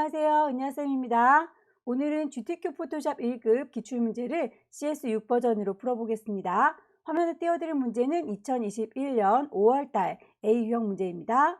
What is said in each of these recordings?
안녕하세요. 은하쌤입니다. 오늘은 GTQ 포토샵 1급 기출문제를 CS6 버전으로 풀어보겠습니다. 화면에 띄워드린 문제는 2021년 5월달 A 유형 문제입니다.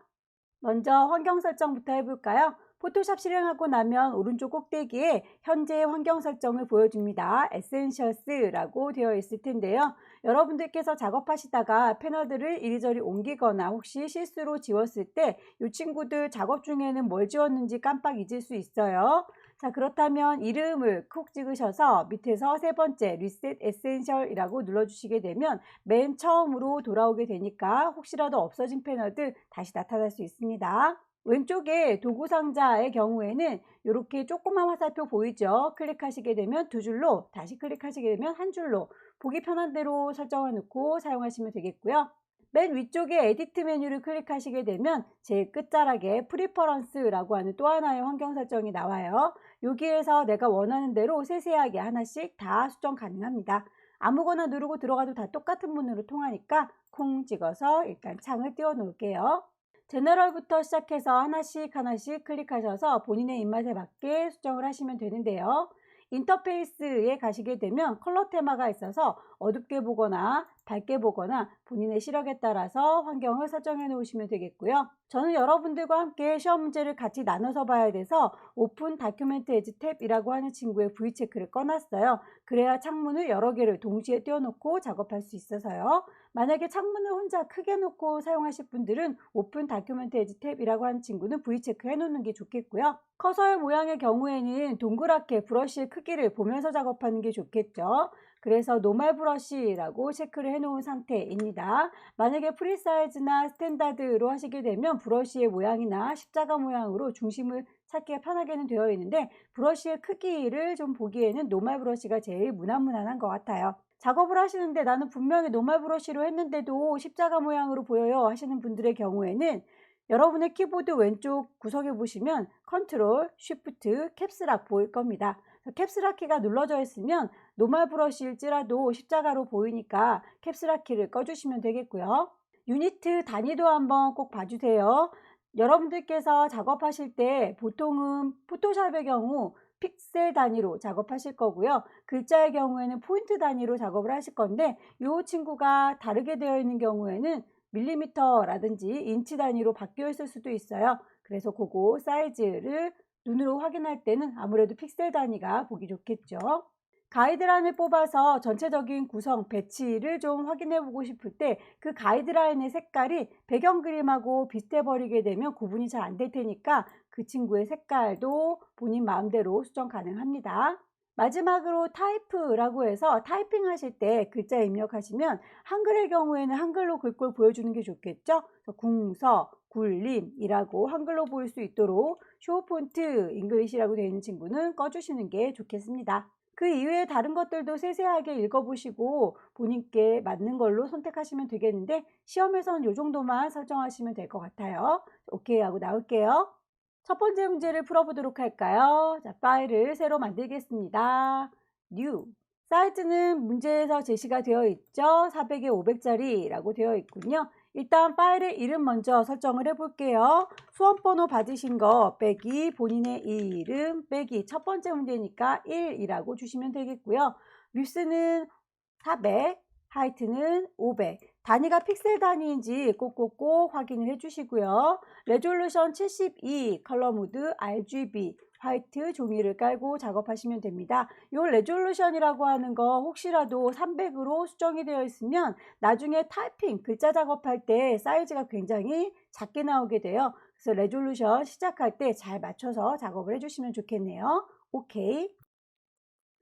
먼저 환경 설정부터 해볼까요? 포토샵 실행하고 나면 오른쪽 꼭대기에 현재 환경 설정을 보여줍니다. 에센셜스라고 되어 있을 텐데요. 여러분들께서 작업하시다가 패널들을 이리저리 옮기거나 혹시 실수로 지웠을 때 이 친구들 작업 중에는 뭘 지웠는지 깜빡 잊을 수 있어요. 자, 그렇다면 이름을 콕 찍으셔서 밑에서 세 번째 리셋 에센셜이라고 눌러주시게 되면 맨 처음으로 돌아오게 되니까 혹시라도 없어진 패널들 다시 나타날 수 있습니다. 왼쪽에 도구 상자의 경우에는 이렇게 조그만 화살표 보이죠? 클릭하시게 되면 두 줄로, 다시 클릭하시게 되면 한 줄로 보기 편한 대로 설정해 놓고 사용하시면 되겠고요. 맨 위쪽에 에디트 메뉴를 클릭하시게 되면 제일 끝자락에 프리퍼런스라고 하는 또 하나의 환경 설정이 나와요. 여기에서 내가 원하는 대로 세세하게 하나씩 다 수정 가능합니다. 아무거나 누르고 들어가도 다 똑같은 문으로 통하니까 콩 찍어서 일단 창을 띄워 놓을게요. 제너럴부터 시작해서 하나씩 클릭하셔서 본인의 입맛에 맞게 수정을 하시면 되는데요. 인터페이스에 가시게 되면 컬러 테마가 있어서 어둡게 보거나 밝게 보거나 본인의 시력에 따라서 환경을 설정해 놓으시면 되겠고요. 저는 여러분들과 함께 시험 문제를 같이 나눠서 봐야 돼서 오픈 다큐멘트 에지 탭이라고 하는 친구의 V체크를 꺼놨어요. 그래야 창문을 여러 개를 동시에 띄워놓고 작업할 수 있어서요. 만약에 창문을 혼자 크게 놓고 사용하실 분들은 오픈 다큐멘트 에지 탭이라고 하는 친구는 V체크 해놓는 게 좋겠고요. 커서의 모양의 경우에는 동그랗게 브러쉬의 크기를 보면서 작업하는 게 좋겠죠. 그래서 노멀 브러쉬라고 체크를 해놓은 상태입니다. 만약에 프리사이즈나 스탠다드로 하시게 되면 브러쉬의 모양이나 십자가 모양으로 중심을 찾기가 편하게는 되어 있는데 브러쉬의 크기를 좀 보기에는 노멀 브러쉬가 제일 무난무난한 것 같아요. 작업을 하시는데 나는 분명히 노멀 브러쉬로 했는데도 십자가 모양으로 보여요 하시는 분들의 경우에는 여러분의 키보드 왼쪽 구석에 보시면 컨트롤, 쉬프트, 캡스락 보일 겁니다. 캡스락 키가 눌러져 있으면 노멀 브러쉬일지라도 십자가로 보이니까 캡스락 키를 꺼주시면 되겠고요. 유니트 단위도 한번 꼭 봐주세요. 여러분들께서 작업하실 때 보통은 포토샵의 경우 픽셀 단위로 작업하실 거고요. 글자의 경우에는 포인트 단위로 작업을 하실 건데 이 친구가 다르게 되어 있는 경우에는 밀리미터라든지 인치 단위로 바뀌어 있을 수도 있어요. 그래서 그거 사이즈를 눈으로 확인할 때는 아무래도 픽셀 단위가 보기 좋겠죠. 가이드라인을 뽑아서 전체적인 구성, 배치를 좀 확인해 보고 싶을 때 그 가이드라인의 색깔이 배경 그림하고 비슷해 버리게 되면 구분이 잘 안 될 테니까 그 친구의 색깔도 본인 마음대로 수정 가능합니다. 마지막으로 타이프라고 해서 타이핑 하실 때 글자 입력하시면 한글의 경우에는 한글로 글꼴 보여주는 게 좋겠죠. 궁서, 굴림이라고 한글로 보일 수 있도록 쇼 폰트 잉글리시라고 되어 있는 친구는 꺼주시는 게 좋겠습니다. 그 이외에 다른 것들도 세세하게 읽어보시고 본인께 맞는 걸로 선택하시면 되겠는데 시험에서는 이 정도만 설정하시면 될 것 같아요. 오케이 하고 나올게요. 첫 번째 문제를 풀어보도록 할까요? 자, 파일을 새로 만들겠습니다. New. 사이즈는 문제에서 제시가 되어 있죠. 400에 500짜리라고 되어 있군요. 일단 파일의 이름 먼저 설정을 해볼게요. 수험번호 받으신 거 빼기 본인의 이름 빼기 첫 번째 문제니까 1이라고 주시면 되겠고요. 윗스는 400, 하이트는 500. 단위가 픽셀 단위인지 꼭꼭꼭 확인을 해주시고요. 레졸루션 72, 컬러 모드 RGB, 화이트 종이를 깔고 작업하시면 됩니다. 이 레졸루션이라고 하는 거 혹시라도 300으로 수정이 되어 있으면 나중에 타이핑, 글자 작업할 때 사이즈가 굉장히 작게 나오게 돼요. 그래서 레졸루션 시작할 때 잘 맞춰서 작업을 해주시면 좋겠네요. 오케이.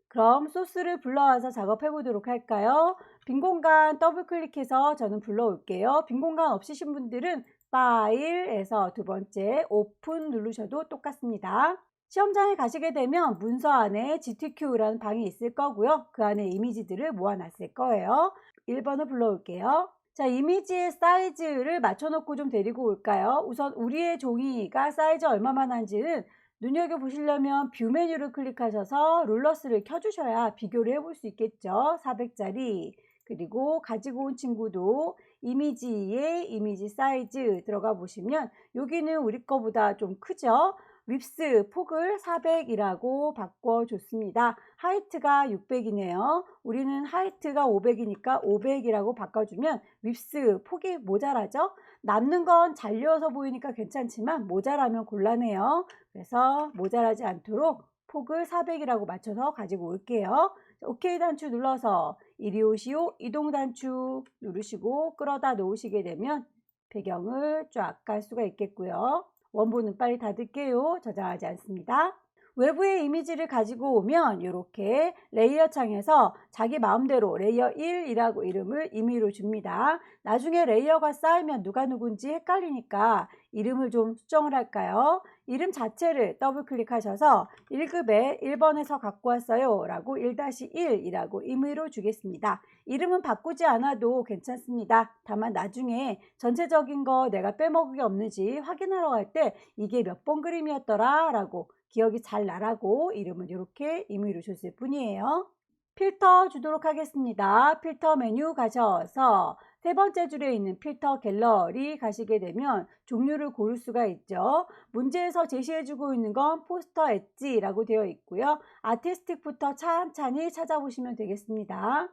그럼 소스를 불러와서 작업해 보도록 할까요? 빈 공간 더블 클릭해서 저는 불러올게요. 빈 공간 없으신 분들은 파일에서 두 번째 오픈 누르셔도 똑같습니다. 시험장에 가시게 되면 문서 안에 GTQ라는 방이 있을 거고요. 그 안에 이미지들을 모아놨을 거예요. 1번을 불러올게요. 자, 이미지의 사이즈를 맞춰놓고 좀 데리고 올까요? 우선 우리의 종이가 사이즈 얼마만 한지는 눈여겨보시려면 뷰 메뉴를 클릭하셔서 룰러스를 켜주셔야 비교를 해볼 수 있겠죠. 400짜리 그리고 가지고 온 친구도 이미지에 이미지 사이즈 들어가 보시면 여기는 우리 거보다 좀 크죠. 윗스 폭을 400이라고 바꿔줬습니다. 하이트가 600이네요. 우리는 하이트가 500이니까 500이라고 바꿔주면 윗스 폭이 모자라죠? 남는 건 잘려서 보이니까 괜찮지만 모자라면 곤란해요. 그래서 모자라지 않도록 폭을 400이라고 맞춰서 가지고 올게요. 오케이 단추 눌러서 이리 오시오 이동 단추 누르시고 끌어다 놓으시게 되면 배경을 쫙 갈 수가 있겠고요. 원본은 빨리 닫을게요. 저장하지 않습니다. 외부의 이미지를 가지고 오면 이렇게 레이어 창에서 자기 마음대로 레이어 1이라고 이름을 임의로 줍니다. 나중에 레이어가 쌓이면 누가 누군지 헷갈리니까 이름을 좀 수정을 할까요? 이름 자체를 더블 클릭하셔서 1급에 1번에서 갖고 왔어요 라고 1-1이라고 임의로 주겠습니다. 이름은 바꾸지 않아도 괜찮습니다. 다만 나중에 전체적인 거 내가 빼먹은 게 없는지 확인하러 갈 때 이게 몇 번 그림이었더라 라고 기억이 잘 나라고 이름을 이렇게 임의로 줬을 뿐이에요. 필터 주도록 하겠습니다. 필터 메뉴 가셔서 세 번째 줄에 있는 필터 갤러리 가시게 되면 종류를 고를 수가 있죠. 문제에서 제시해주고 있는 건 포스터 엣지라고 되어 있고요. 아티스틱부터 찬찬히 찾아보시면 되겠습니다.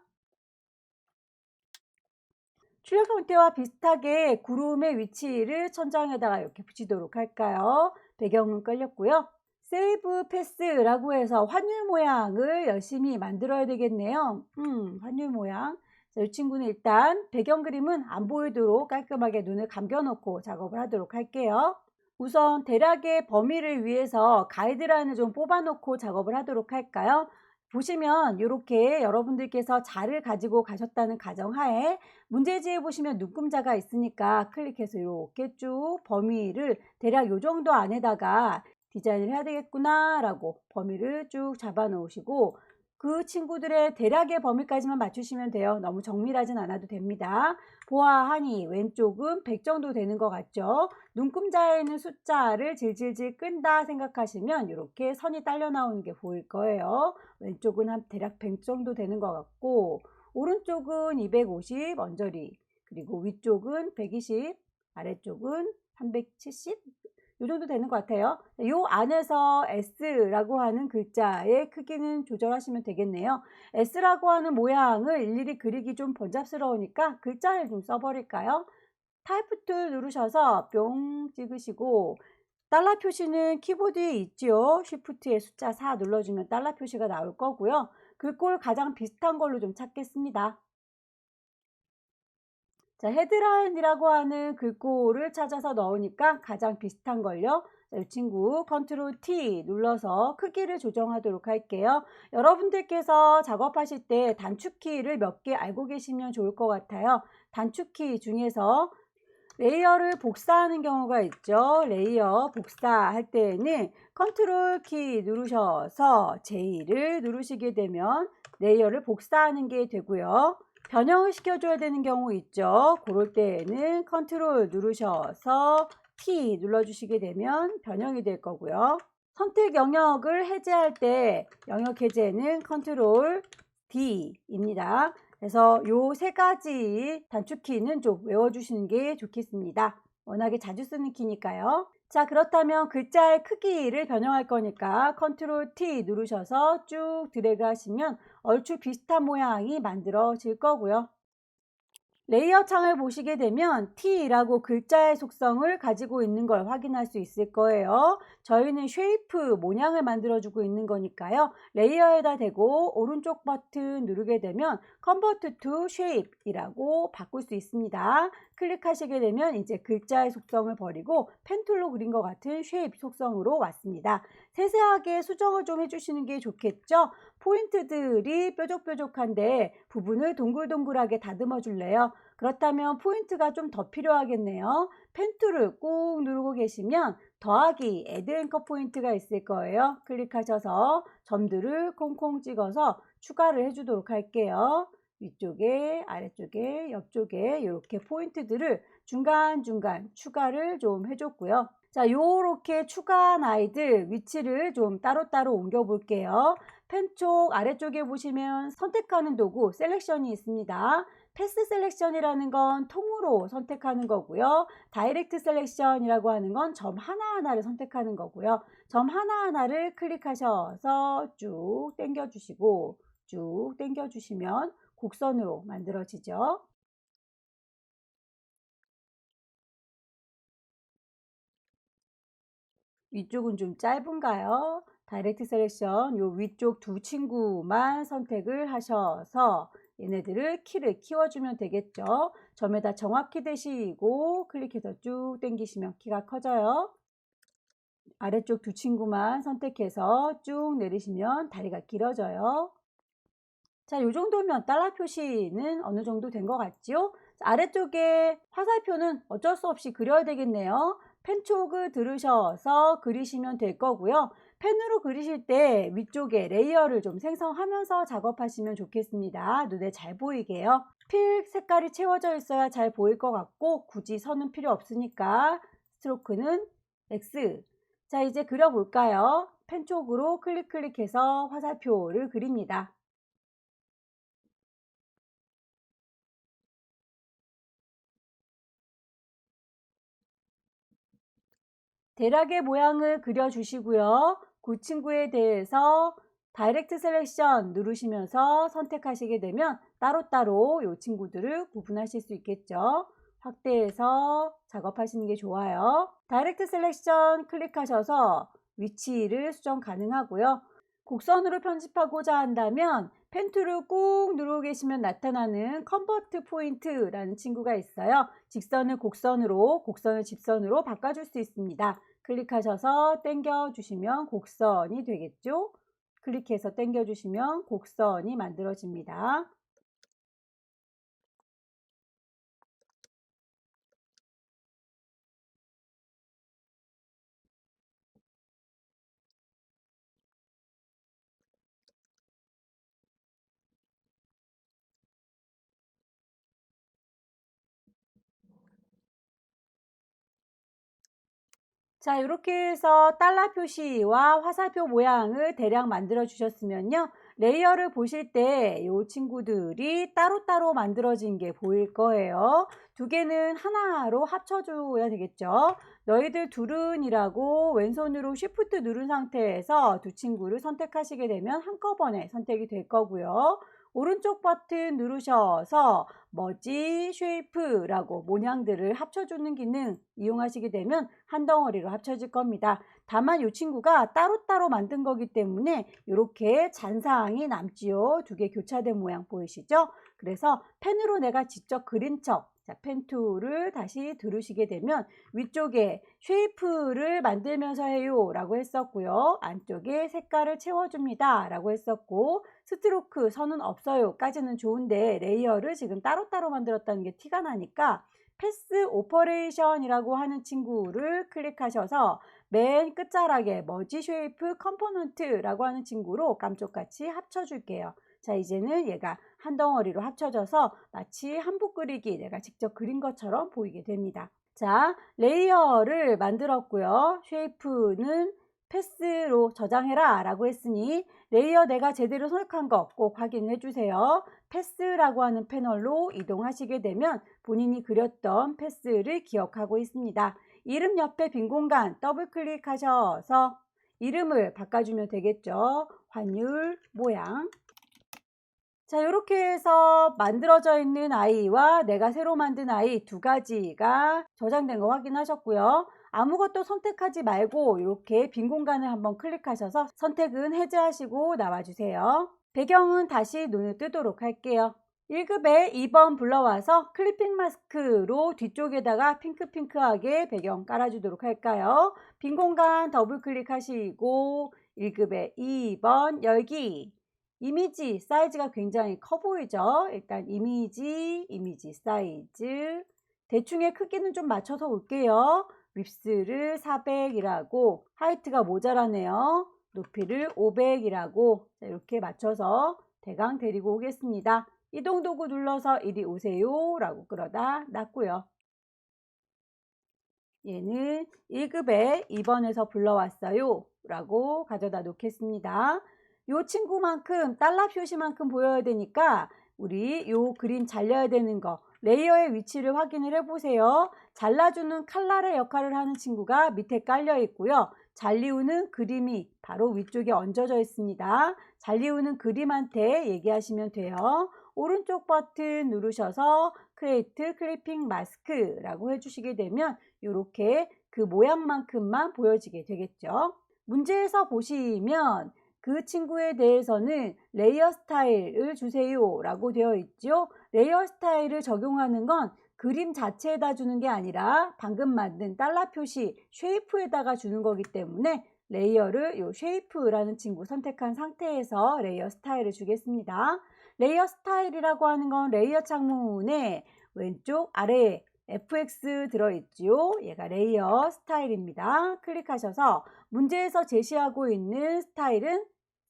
출력 형태와 비슷하게 구름의 위치를 천장에다가 이렇게 붙이도록 할까요? 배경은 끌렸고요. 세이브 패스라고 해서 환율 모양을 열심히 만들어야 되겠네요. 환율 모양. 자, 이 친구는 일단 배경 그림은 안 보이도록 깔끔하게 눈을 감겨놓고 작업을 하도록 할게요. 우선 대략의 범위를 위해서 가이드라인을 좀 뽑아놓고 작업을 하도록 할까요? 보시면 이렇게 여러분들께서 자를 가지고 가셨다는 가정하에 문제지에 보시면 눈금자가 있으니까 클릭해서 이렇게 쭉 범위를 대략 이 정도 안에다가 디자인을 해야 되겠구나 라고 범위를 쭉 잡아 놓으시고 그 친구들의 대략의 범위까지만 맞추시면 돼요. 너무 정밀하진 않아도 됩니다. 보아하니 왼쪽은 100 정도 되는 것 같죠? 눈금자에 있는 숫자를 질질질 끈다 생각하시면 이렇게 선이 딸려 나오는 게 보일 거예요. 왼쪽은 한 대략 100 정도 되는 것 같고 오른쪽은 250 언저리 그리고 위쪽은 120 아래쪽은 370 이 정도 되는 것 같아요. 이 안에서 S라고 하는 글자의 크기는 조절하시면 되겠네요. S라고 하는 모양을 일일이 그리기 좀 번잡스러우니까 글자를 좀 써버릴까요? 타이프 툴 누르셔서 뿅 찍으시고 달러 표시는 키보드에 있죠. 쉬프트에 숫자 4 눌러주면 달러 표시가 나올 거고요. 글꼴 가장 비슷한 걸로 좀 찾겠습니다. 자, 헤드라인이라고 하는 글꼴을 찾아서 넣으니까 가장 비슷한 걸요. 자, 이 친구 컨트롤 T 눌러서 크기를 조정하도록 할게요. 여러분들께서 작업하실 때 단축키를 몇 개 알고 계시면 좋을 것 같아요. 단축키 중에서 레이어를 복사하는 경우가 있죠. 레이어 복사할 때에는 컨트롤 키 누르셔서 J를 누르시게 되면 레이어를 복사하는 게 되고요. 변형을 시켜줘야 되는 경우 있죠. 그럴 때에는 컨트롤 누르셔서 T 눌러주시게 되면 변형이 될 거고요. 선택 영역을 해제할 때 영역 해제는 컨트롤 D입니다. 그래서 요 세 가지 단축키는 좀 외워주시는 게 좋겠습니다. 워낙에 자주 쓰는 키니까요. 자, 그렇다면 글자의 크기를 변형할 거니까 컨트롤 T 누르셔서 쭉 드래그 하시면 얼추 비슷한 모양이 만들어질 거고요. 레이어 창을 보시게 되면 T라고 글자의 속성을 가지고 있는 걸 확인할 수 있을 거예요. 저희는 쉐이프 모양을 만들어주고 있는 거니까요. 레이어에다 대고 오른쪽 버튼 누르게 되면 Convert to Shape 이라고 바꿀 수 있습니다. 클릭하시게 되면 이제 글자의 속성을 버리고 펜툴로 그린 것 같은 쉐이프 속성으로 왔습니다. 세세하게 수정을 좀 해주시는 게 좋겠죠? 포인트들이 뾰족뾰족한데 부분을 동글동글하게 다듬어 줄래요? 그렇다면 포인트가 좀 더 필요하겠네요. 펜툴을 꾹 누르고 계시면 더하기 애드 앵커 포인트가 있을 거예요. 클릭하셔서 점들을 콩콩 찍어서 추가를 해주도록 할게요. 위쪽에, 아래쪽에, 옆쪽에 이렇게 포인트들을 중간중간 추가를 좀 해줬고요. 자, 요렇게 추가한 아이들 위치를 좀 따로따로 옮겨 볼게요. 펜 쪽 아래쪽에 보시면 선택하는 도구 셀렉션이 있습니다. 패스 셀렉션이라는 건 통으로 선택하는 거고요. 다이렉트 셀렉션이라고 하는 건 점 하나하나를 선택하는 거고요. 점 하나하나를 클릭하셔서 쭉 당겨주시고 쭉 당겨주시면 곡선으로 만들어지죠. 위쪽은 좀 짧은가요? 다이렉트 셀렉션 요 위쪽 두 친구만 선택을 하셔서 얘네들을 키를 키워주면 되겠죠. 점에다 정확히 대시고 클릭해서 쭉 당기시면 키가 커져요. 아래쪽 두 친구만 선택해서 쭉 내리시면 다리가 길어져요. 자, 요 정도면 달러 표시는 어느 정도 된 것 같지요? 아래쪽에 화살표는 어쩔 수 없이 그려야 되겠네요. 펜촉을 들으셔서 그리시면 될 거고요. 펜으로 그리실 때 위쪽에 레이어를 좀 생성하면서 작업하시면 좋겠습니다. 눈에 잘 보이게요. 필 색깔이 채워져 있어야 잘 보일 것 같고 굳이 선은 필요 없으니까 스트로크는 X. 자, 이제 그려볼까요? 펜촉으로 클릭해서 화살표를 그립니다. 대략의 모양을 그려주시고요. 그 친구에 대해서 다이렉트 셀렉션 누르시면서 선택하시게 되면 따로따로 이 친구들을 구분하실 수 있겠죠. 확대해서 작업하시는 게 좋아요. 다이렉트 셀렉션 클릭하셔서 위치를 수정 가능하고요. 곡선으로 편집하고자 한다면 펜 툴을 꾹 누르고 계시면 나타나는 컨버트 포인트라는 친구가 있어요. 직선을 곡선으로, 곡선을 직선으로 바꿔줄 수 있습니다. 클릭하셔서 당겨 주시면 곡선이 되겠죠. 클릭해서 당겨 주시면 곡선이 만들어집니다. 자, 이렇게 해서 달러 표시와 화살표 모양을 대략 만들어 주셨으면요. 레이어를 보실 때 이 친구들이 따로따로 만들어진 게 보일 거예요. 두 개는 하나로 합쳐줘야 되겠죠. 너희들 둘은이라고 왼손으로 쉬프트 누른 상태에서 두 친구를 선택하시게 되면 한꺼번에 선택이 될 거고요. 오른쪽 버튼 누르셔서 머지 쉐이프라고 모양들을 합쳐주는 기능 이용하시게 되면 한 덩어리로 합쳐질 겁니다. 다만 이 친구가 따로따로 만든 거기 때문에 이렇게 잔상이 남지요. 두 개 교차된 모양 보이시죠? 그래서 펜으로 내가 직접 그린 척, 자, 펜 툴을 다시 들으시게 되면 위쪽에 쉐이프를 만들면서 해요 라고 했었고요. 안쪽에 색깔을 채워줍니다 라고 했었고, 스트로크 선은 없어요 까지는 좋은데 레이어를 지금 따로따로 만들었다는 게 티가 나니까 패스 오퍼레이션이라고 하는 친구를 클릭하셔서 맨 끝자락에 머지 쉐이프 컴포넌트라고 하는 친구로 감쪽같이 합쳐줄게요. 자, 이제는 얘가 한 덩어리로 합쳐져서 마치 한복 그리기 내가 직접 그린 것처럼 보이게 됩니다. 자, 레이어를 만들었고요. 쉐이프는 패스로 저장해라 라고 했으니 레이어 내가 제대로 선택한 거 꼭 확인해 주세요. 패스라고 하는 패널로 이동하시게 되면 본인이 그렸던 패스를 기억하고 있습니다. 이름 옆에 빈 공간 더블 클릭하셔서 이름을 바꿔주면 되겠죠. 환율, 모양. 자, 이렇게 해서 만들어져 있는 아이와 내가 새로 만든 아이 두 가지가 저장된 거 확인하셨고요. 아무것도 선택하지 말고 이렇게 빈 공간을 한번 클릭하셔서 선택은 해제하시고 나와주세요. 배경은 다시 눈을 뜨도록 할게요. 1급에 2번 불러와서 클리핑 마스크로 뒤쪽에다가 핑크핑크하게 배경 깔아주도록 할까요? 빈 공간 더블 클릭하시고 1급에 2번 열기. 이미지 사이즈가 굉장히 커 보이죠? 일단 이미지 사이즈 대충의 크기는 좀 맞춰서 올게요. 립스를 400이라고 하이트가 모자라네요. 높이를 500이라고 이렇게 맞춰서 대강 데리고 오겠습니다. 이동 도구 눌러서 이리 오세요 라고 끌어다 놨고요. 얘는 1급에 2번에서 불러왔어요 라고 가져다 놓겠습니다. 이 친구만큼 달러 표시만큼 보여야 되니까 우리 요 그림 잘려야 되는 거 레이어의 위치를 확인을 해보세요. 잘라주는 칼날의 역할을 하는 친구가 밑에 깔려 있고요. 잘리우는 그림이 바로 위쪽에 얹어져 있습니다. 잘리우는 그림한테 얘기하시면 돼요. 오른쪽 버튼 누르셔서 크리에이트 클리핑 마스크라고 해주시게 되면 이렇게 그 모양만큼만 보여지게 되겠죠. 문제에서 보시면 그 친구에 대해서는 레이어 스타일을 주세요 라고 되어 있죠. 레이어 스타일을 적용하는 건 그림 자체에다 주는 게 아니라 방금 만든 달러 표시 쉐이프에다가 주는 거기 때문에 레이어를 요 쉐이프라는 친구 선택한 상태에서 레이어 스타일을 주겠습니다. 레이어 스타일이라고 하는 건 레이어 창문에 왼쪽 아래에 FX 들어있지요. 얘가 레이어 스타일입니다. 클릭하셔서 문제에서 제시하고 있는 스타일은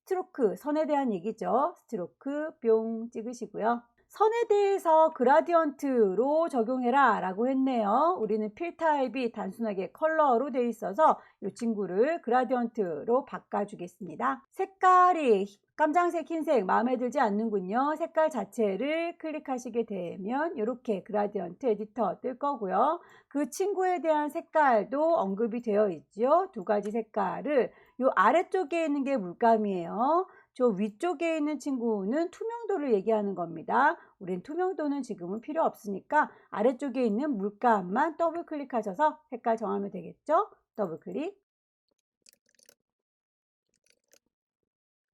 스트로크, 선에 대한 얘기죠. 스트로크 뿅 찍으시고요. 선에 대해서 그라디언트로 적용해라 라고 했네요. 우리는 필 타입이 단순하게 컬러로 되어 있어서 이 친구를 그라디언트로 바꿔주겠습니다. 색깔이 깜장색, 흰색 마음에 들지 않는군요. 색깔 자체를 클릭하시게 되면 이렇게 그라디언트 에디터 뜰 거고요. 그 친구에 대한 색깔도 언급이 되어 있죠. 두 가지 색깔을 이 아래쪽에 있는 게 물감이에요. 저 위쪽에 있는 친구는 투명도를 얘기하는 겁니다. 우린 투명도는 지금은 필요 없으니까 아래쪽에 있는 물감만 더블 클릭하셔서 색깔 정하면 되겠죠? 더블 클릭.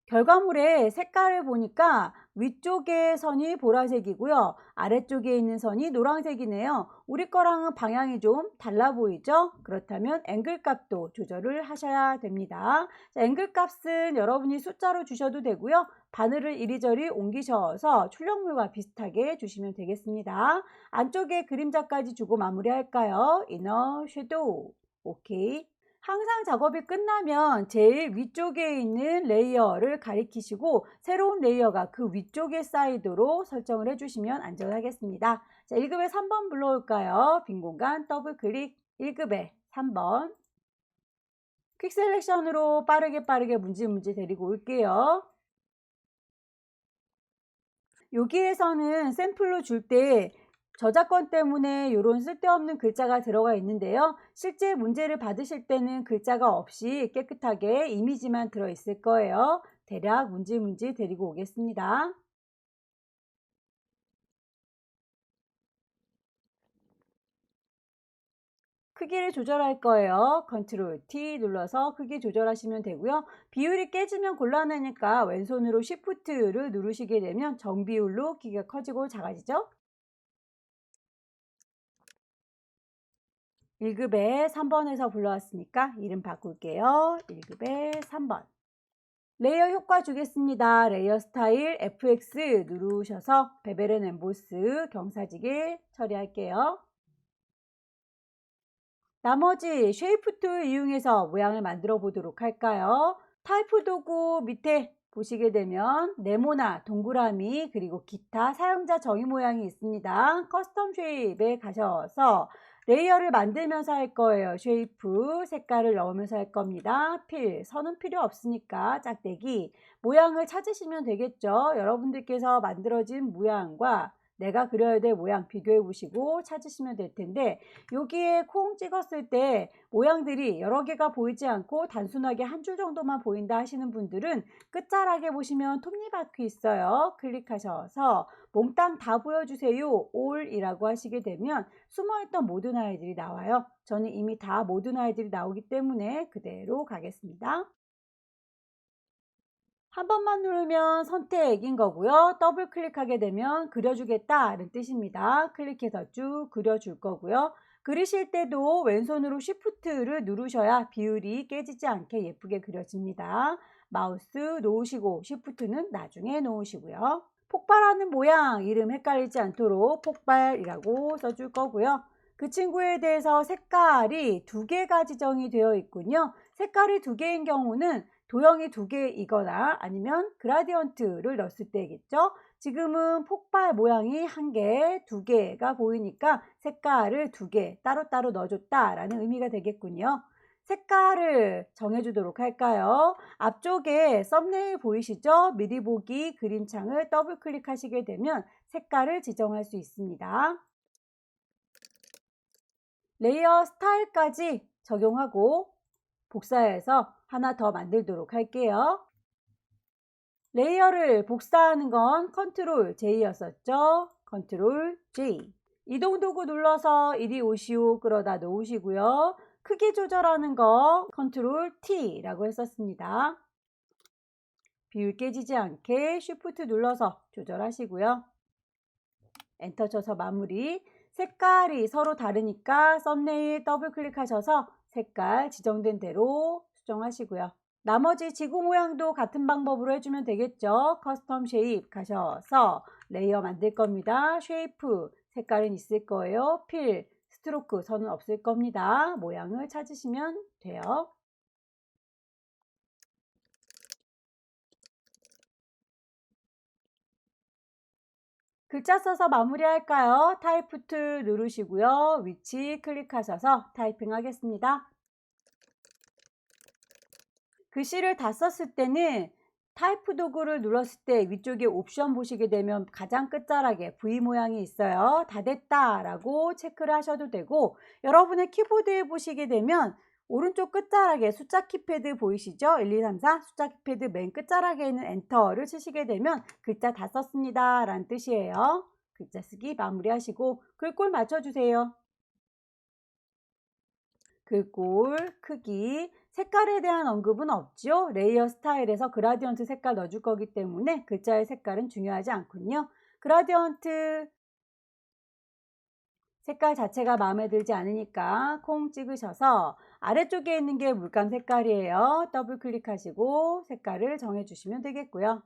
결과물의 색깔을 보니까 위쪽의 선이 보라색이고요. 아래쪽에 있는 선이 노란색이네요. 우리 거랑은 방향이 좀 달라 보이죠? 그렇다면 앵글 값도 조절을 하셔야 됩니다. 자, 앵글 값은 여러분이 숫자로 주셔도 되고요. 바늘을 이리저리 옮기셔서 출력물과 비슷하게 주시면 되겠습니다. 안쪽에 그림자까지 주고 마무리할까요? 이너 섀도우. 오케이. 항상 작업이 끝나면 제일 위쪽에 있는 레이어를 가리키시고 새로운 레이어가 그 위쪽에 쌓이도록 설정을 해주시면 안전하겠습니다. 자, 1급에 3번 불러올까요? 빈 공간 더블 클릭 1급에 3번. 퀵 셀렉션으로 빠르게 문지 데리고 올게요. 여기에서는 샘플로 줄 때 저작권 때문에 이런 쓸데없는 글자가 들어가 있는데요. 실제 문제를 받으실 때는 글자가 없이 깨끗하게 이미지만 들어 있을 거예요. 대략 문지 데리고 오겠습니다. 크기를 조절할 거예요. 컨트롤 T 눌러서 크기 조절하시면 되고요. 비율이 깨지면 곤란하니까 왼손으로 Shift를 누르시게 되면 정비율로 키가 커지고 작아지죠. 1급에 3번에서 불러왔으니까 이름 바꿀게요. 1급에 3번. 레이어 효과 주겠습니다. 레이어 스타일 FX 누르셔서 베벨 앤 엠보스 경사지게 처리할게요. 나머지 쉐이프 툴 이용해서 모양을 만들어 보도록 할까요? 타이프 도구 밑에 보시게 되면 네모나 동그라미 그리고 기타 사용자 정의 모양이 있습니다. 커스텀 쉐입에 가셔서 레이어를 만들면서 할 거예요. 쉐이프 색깔을 넣으면서 할 겁니다. 필, 선은 필요 없으니까 짝대기 모양을 찾으시면 되겠죠. 여러분들께서 만들어진 모양과 내가 그려야 될 모양 비교해 보시고 찾으시면 될 텐데 여기에 콩 찍었을 때 모양들이 여러 개가 보이지 않고 단순하게 한 줄 정도만 보인다 하시는 분들은 끝자락에 보시면 톱니바퀴 있어요. 클릭하셔서 몽땅 다 보여주세요. 올이라고 하시게 되면 숨어있던 모든 아이들이 나와요. 저는 이미 다 모든 아이들이 나오기 때문에 그대로 가겠습니다. 한 번만 누르면 선택인 거고요. 더블 클릭하게 되면 그려주겠다는 뜻입니다. 클릭해서 쭉 그려줄 거고요. 그리실 때도 왼손으로 Shift를 누르셔야 비율이 깨지지 않게 예쁘게 그려집니다. 마우스 놓으시고 Shift는 나중에 놓으시고요. 폭발하는 모양 이름 헷갈리지 않도록 폭발이라고 써줄 거고요. 그 친구에 대해서 색깔이 두 개가 지정이 되어 있군요. 색깔이 두 개인 경우는 도형이 두 개이거나 아니면 그라디언트를 넣었을 때겠죠. 지금은 폭발 모양이 한 개, 두 개가 보이니까 색깔을 두 개 따로따로 넣어줬다라는 의미가 되겠군요. 색깔을 정해주도록 할까요? 앞쪽에 썸네일 보이시죠? 미리 보기 그림창을 더블 클릭하시게 되면 색깔을 지정할 수 있습니다. 레이어 스타일까지 적용하고 복사해서 하나 더 만들도록 할게요. 레이어를 복사하는 건 컨트롤 J였었죠. 컨트롤 J. 이동 도구 눌러서 이리 오시오 끌어다 놓으시고요. 크기 조절하는 거 컨트롤 T라고 했었습니다. 비율 깨지지 않게 쉬프트 눌러서 조절하시고요. 엔터 쳐서 마무리. 색깔이 서로 다르니까 썸네일 더블 클릭하셔서 색깔 지정된 대로 수정하시고요. 나머지 지구 모양도 같은 방법으로 해주면 되겠죠. 커스텀 쉐입 가셔서 레이어 만들 겁니다. 쉐이프 색깔은 있을 거예요. 필, 스트로크 선은 없을 겁니다. 모양을 찾으시면 돼요. 글자 써서 마무리할까요? 타이프 툴 누르시고요. 위치 클릭하셔서 타이핑 하겠습니다. 글씨를 다 썼을 때는 타이프 도구를 눌렀을 때 위쪽에 옵션 보시게 되면 가장 끝자락에 V 모양이 있어요. 다 됐다 라고 체크를 하셔도 되고, 여러분의 키보드에 보시게 되면 오른쪽 끝자락에 숫자 키패드 보이시죠? 1, 2, 3, 4 숫자 키패드 맨 끝자락에 있는 엔터를 치시게 되면 글자 다 썼습니다 라는 뜻이에요. 글자 쓰기 마무리하시고 글꼴 맞춰주세요. 글꼴 크기, 색깔에 대한 언급은 없죠. 레이어 스타일에서 그라디언트 색깔 넣어줄 거기 때문에 글자의 색깔은 중요하지 않군요. 그라디언트 색깔 자체가 마음에 들지 않으니까 콩 찍으셔서 아래쪽에 있는 게 물감 색깔이에요. 더블 클릭하시고 색깔을 정해주시면 되겠고요.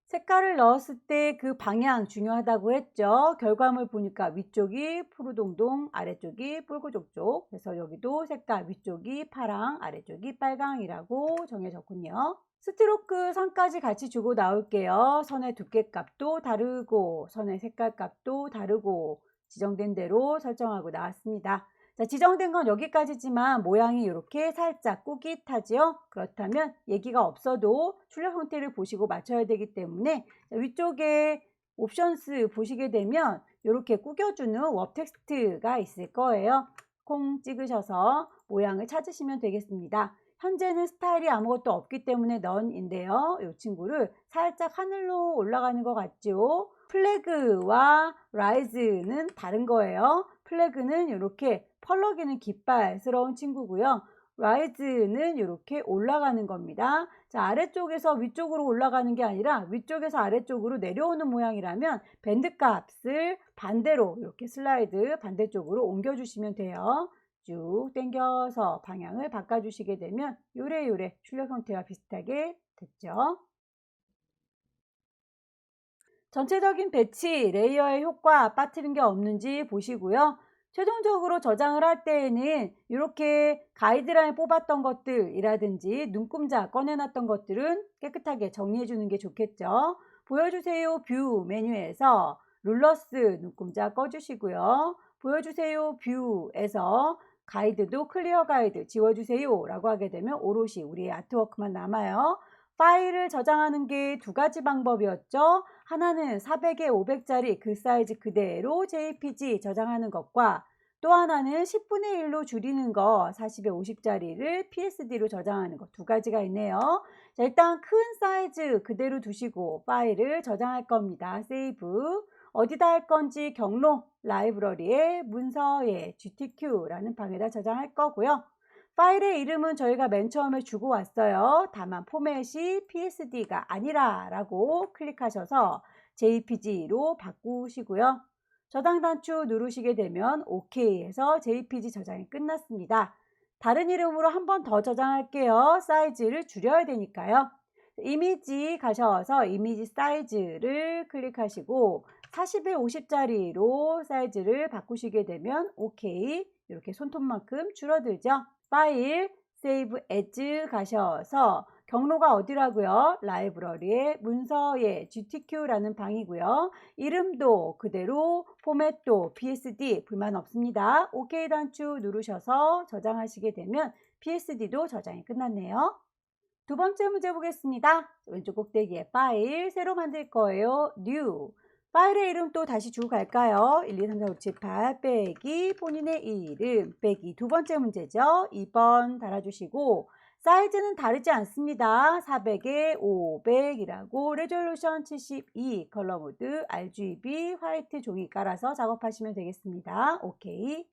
색깔을 넣었을 때 그 방향 중요하다고 했죠. 결과물 보니까 위쪽이 푸르동동, 아래쪽이 붉고족족. 그래서 여기도 색깔 위쪽이 파랑, 아래쪽이 빨강이라고 정해졌군요. 스트로크 선까지 같이 주고 나올게요. 선의 두께 값도 다르고 선의 색깔 값도 다르고 지정된 대로 설정하고 나왔습니다. 자, 지정된 건 여기까지지만 모양이 이렇게 살짝 꾸깃하지요. 그렇다면 얘기가 없어도 출력 형태를 보시고 맞춰야 되기 때문에 위쪽에 옵션스 보시게 되면 이렇게 꾸겨주는 웹 텍스트가 있을 거예요. 콩 찍으셔서 모양을 찾으시면 되겠습니다. 현재는 스타일이 아무것도 없기 때문에 none인데요. 이 친구를 살짝 하늘로 올라가는 것 같죠. 플래그와 라이즈는 다른 거예요. 플래그는 이렇게 펄럭이는 깃발스러운 친구고요. 라이즈는 이렇게 올라가는 겁니다. 자, 아래쪽에서 위쪽으로 올라가는 게 아니라 위쪽에서 아래쪽으로 내려오는 모양이라면 밴드 값을 반대로 이렇게 슬라이드 반대쪽으로 옮겨주시면 돼요. 쭉 당겨서 방향을 바꿔주시게 되면 요래요래 출력 형태와 비슷하게 됐죠. 전체적인 배치, 레이어의 효과 빠뜨린 게 없는지 보시고요. 최종적으로 저장을 할 때에는 이렇게 가이드라인 뽑았던 것들이라든지 눈금자 꺼내놨던 것들은 깨끗하게 정리해 주는 게 좋겠죠. 보여주세요 뷰 메뉴에서 룰러스 눈금자 꺼주시고요. 보여주세요 뷰에서 가이드도 클리어 가이드 지워주세요 라고 하게 되면 오롯이 우리의 아트워크만 남아요. 파일을 저장하는 게 두 가지 방법이었죠. 하나는 400에 500짜리 그 사이즈 그대로 JPG 저장하는 것과 또 하나는 10분의 1로 줄이는 거 40에 50짜리를 PSD로 저장하는 것 두 가지가 있네요. 자, 일단 큰 사이즈 그대로 두시고 파일을 저장할 겁니다. 세이브. 어디다 할 건지 경로 라이브러리에 문서에 GTQ라는 방에다 저장할 거고요. 파일의 이름은 저희가 맨 처음에 주고 왔어요. 다만 포맷이 PSD가 아니라 라고 클릭하셔서 JPG로 바꾸시고요. 저장 단추 누르시게 되면 OK 해서 JPG 저장이 끝났습니다. 다른 이름으로 한 번 더 저장할게요. 사이즈를 줄여야 되니까요. 이미지 가셔서 이미지 사이즈를 클릭하시고 40에 50짜리로 사이즈를 바꾸시게 되면 OK 이렇게 손톱만큼 줄어들죠. 파일, 세이브 에즈 가셔서 경로가 어디라고요? 라이브러리의 문서의 GTQ라는 방이고요. 이름도 그대로 포맷도 PSD 불만 없습니다. OK 단추 누르셔서 저장하시게 되면 PSD도 저장이 끝났네요. 두 번째 문제 보겠습니다. 왼쪽 꼭대기에 파일 새로 만들 거예요. New. 파일의 이름 또 다시 주고 갈까요? 1, 2, 3, 4, 5, 6, 7, 8 빼기 본인의 이름 빼기 두 번째 문제죠. 2번 달아주시고 사이즈는 다르지 않습니다. 400에 500이라고 레졸루션 72 컬러 모드 RGB 화이트 종이 깔아서 작업하시면 되겠습니다. 오케이.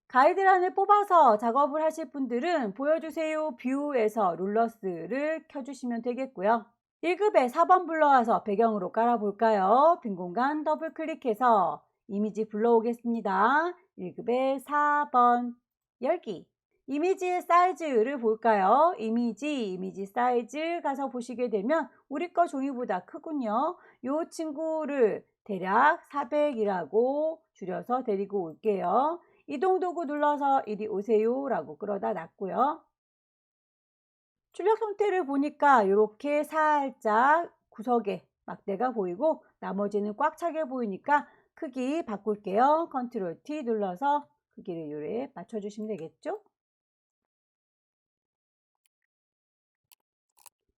가이드란을 뽑아서 작업을 하실 분들은 보여주세요 뷰에서 룰러스를 켜주시면 되겠고요. 1급에 4번 불러와서 배경으로 깔아볼까요? 빈 공간 더블 클릭해서 이미지 불러오겠습니다. 1급에 4번 열기. 이미지의 사이즈를 볼까요? 이미지 사이즈 가서 보시게 되면 우리 거 종이보다 크군요. 이 친구를 대략 400이라고 줄여서 데리고 올게요. 이동 도구 눌러서 이리 오세요 라고 끌어다 놨고요. 출력 형태를 보니까 이렇게 살짝 구석에 막대가 보이고 나머지는 꽉 차게 보이니까 크기 바꿀게요. 컨트롤 T 눌러서 크기를 요래 맞춰주시면 되겠죠?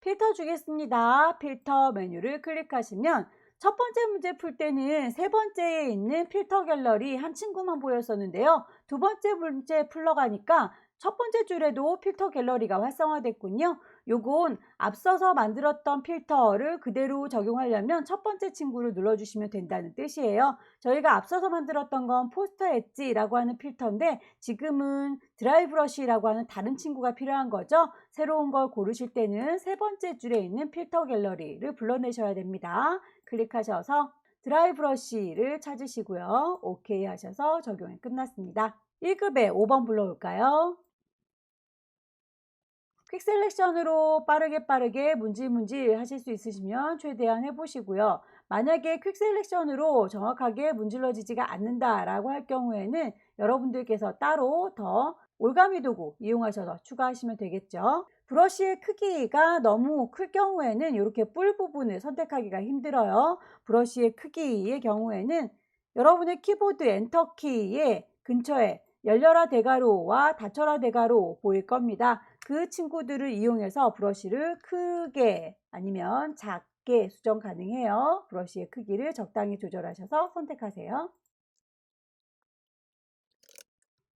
필터 주겠습니다. 필터 메뉴를 클릭하시면 첫 번째 문제 풀 때는 세 번째에 있는 필터 갤러리 한 친구만 보였었는데요. 두 번째 문제 풀러가니까 첫 번째 줄에도 필터 갤러리가 활성화됐군요. 요건 앞서서 만들었던 필터를 그대로 적용하려면 첫 번째 친구를 눌러주시면 된다는 뜻이에요. 저희가 앞서서 만들었던 건 포스터 엣지라고 하는 필터인데 지금은 드라이 브러쉬라고 하는 다른 친구가 필요한 거죠. 새로운 걸 고르실 때는 세 번째 줄에 있는 필터 갤러리를 불러내셔야 됩니다. 클릭하셔서 드라이 브러쉬를 찾으시고요. OK 하셔서 적용이 끝났습니다. 1급에 5번 불러올까요? 퀵 셀렉션으로 빠르게 문질 하실 수 있으시면 최대한 해보시고요. 만약에 퀵 셀렉션으로 정확하게 문질러지지가 않는다라고 할 경우에는 여러분들께서 따로 더 올가미 도구 이용하셔서 추가하시면 되겠죠. 브러쉬의 크기가 너무 클 경우에는 이렇게 뿔 부분을 선택하기가 힘들어요. 브러쉬의 크기의 경우에는 여러분의 키보드 엔터키의 근처에 열려라 대괄호와 닫혀라 대괄호 보일 겁니다. 그 친구들을 이용해서 브러쉬를 크게 아니면 작게 수정 가능해요. 브러쉬의 크기를 적당히 조절하셔서 선택하세요.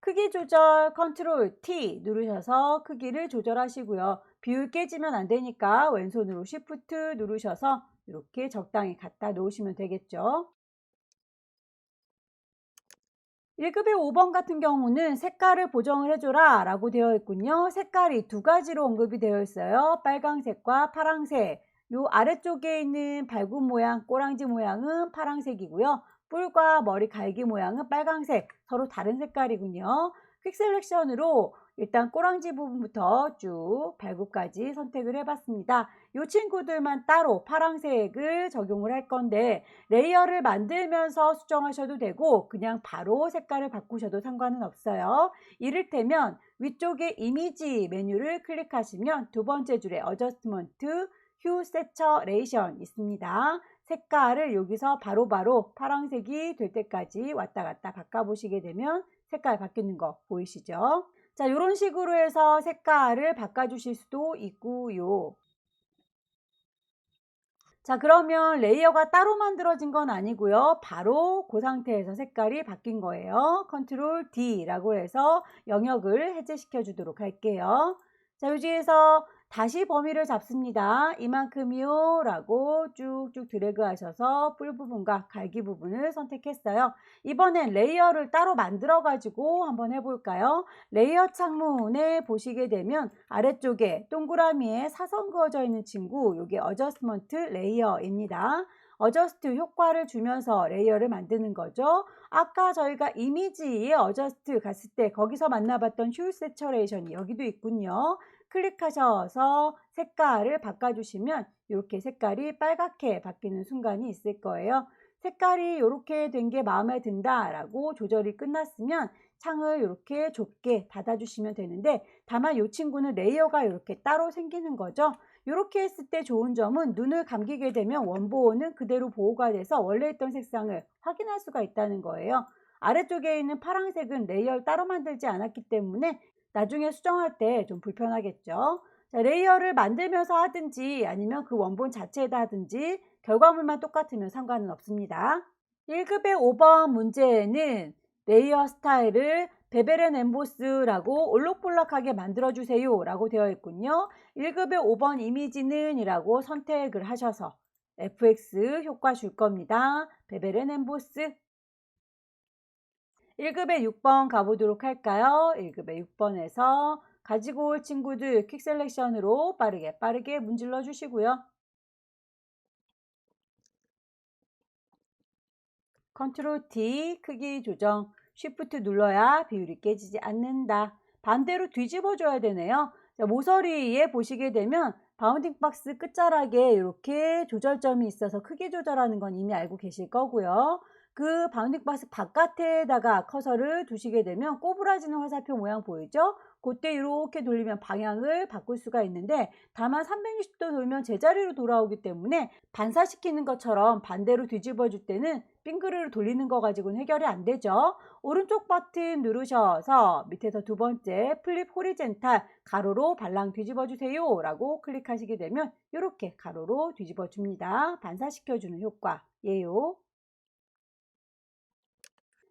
크기 조절 컨트롤 T 누르셔서 크기를 조절하시고요. 비율 깨지면 안 되니까 왼손으로 Shift 누르셔서 이렇게 적당히 갖다 놓으시면 되겠죠. 1급의 5번 같은 경우는 색깔을 보정을 해줘라 라고 되어 있군요. 색깔이 두 가지로 언급이 되어 있어요. 빨강색과 파랑색. 요 아래쪽에 있는 발굽 모양, 꼬랑지 모양은 파랑색이고요. 뿔과 머리 갈기 모양은 빨강색. 서로 다른 색깔이군요. 퀵 셀렉션으로 일단 꼬랑지 부분부터 쭉 발굽까지 선택을 해봤습니다. 이 친구들만 따로 파란색을 적용을 할 건데 레이어를 만들면서 수정하셔도 되고 그냥 바로 색깔을 바꾸셔도 상관은 없어요. 이를테면 위쪽에 이미지 메뉴를 클릭하시면 두 번째 줄에 어저스트먼트 휴 세처레이션 있습니다. 색깔을 여기서 바로바로 파란색이 될 때까지 왔다 갔다 바꿔보시게 되면 색깔 바뀌는 거 보이시죠? 자, 이런 식으로 해서 색깔을 바꿔주실 수도 있고요. 자, 그러면 레이어가 따로 만들어진 건 아니고요. 바로 그 상태에서 색깔이 바뀐 거예요. 컨트롤 D라고 해서 영역을 해제시켜 주도록 할게요. 자, 여기에서 다시 범위를 잡습니다. 이만큼이요 라고 쭉쭉 드래그 하셔서 뿔 부분과 갈기 부분을 선택했어요. 이번엔 레이어를 따로 만들어 가지고 한번 해볼까요? 레이어 창문에 보시게 되면 아래쪽에 동그라미에 사선 그어져 있는 친구, 이게 어저스먼트 레이어입니다. 어저스트 효과를 주면서 레이어를 만드는 거죠. 아까 저희가 이미지에 어저스트 갔을 때 거기서 만나봤던 휴 세처레이션이 여기도 있군요. 클릭하셔서 색깔을 바꿔주시면 이렇게 색깔이 빨갛게 바뀌는 순간이 있을 거예요. 색깔이 이렇게 된 게 마음에 든다 라고 조절이 끝났으면 창을 이렇게 좁게 닫아주시면 되는데, 다만 이 친구는 레이어가 이렇게 따로 생기는 거죠. 이렇게 했을 때 좋은 점은 눈을 감기게 되면 원본은 그대로 보호가 돼서 원래 있던 색상을 확인할 수가 있다는 거예요. 아래쪽에 있는 파란색은 레이어를 따로 만들지 않았기 때문에 나중에 수정할 때 좀 불편하겠죠. 자, 레이어를 만들면서 하든지 아니면 그 원본 자체에다 하든지 결과물만 똑같으면 상관은 없습니다. 1급의 5번 문제에는 레이어 스타일을 베벨 앤 엠보스라고 올록볼록하게 만들어주세요 라고 되어 있군요. 1급의 5번 이미지는 이라고 선택을 하셔서 FX 효과 줄 겁니다. 베벨 앤 엠보스. 1급의 6번 가보도록 할까요? 1급의 6번에서 가지고 올 친구들 퀵 셀렉션으로 빠르게 문질러 주시고요. 컨트롤 T 크기 조정, 쉬프트 눌러야 비율이 깨지지 않는다. 반대로 뒤집어 줘야 되네요. 자, 모서리에 보시게 되면 바운딩 박스 끝자락에 이렇게 조절점이 있어서 크기 조절하는 건 이미 알고 계실 거고요. 그 바운딩 박스 바깥에다가 커서를 두시게 되면 꼬부라지는 화살표 모양 보이죠? 그때 이렇게 돌리면 방향을 바꿀 수가 있는데, 다만 360도 돌면 제자리로 돌아오기 때문에 반사시키는 것처럼 반대로 뒤집어 줄 때는 빙그르르 돌리는 거 가지고는 해결이 안 되죠. 오른쪽 버튼 누르셔서 밑에서 두 번째 플립 호리젠탈 가로로 발랑 뒤집어 주세요 라고 클릭하시게 되면 이렇게 가로로 뒤집어 줍니다. 반사시켜 주는 효과예요.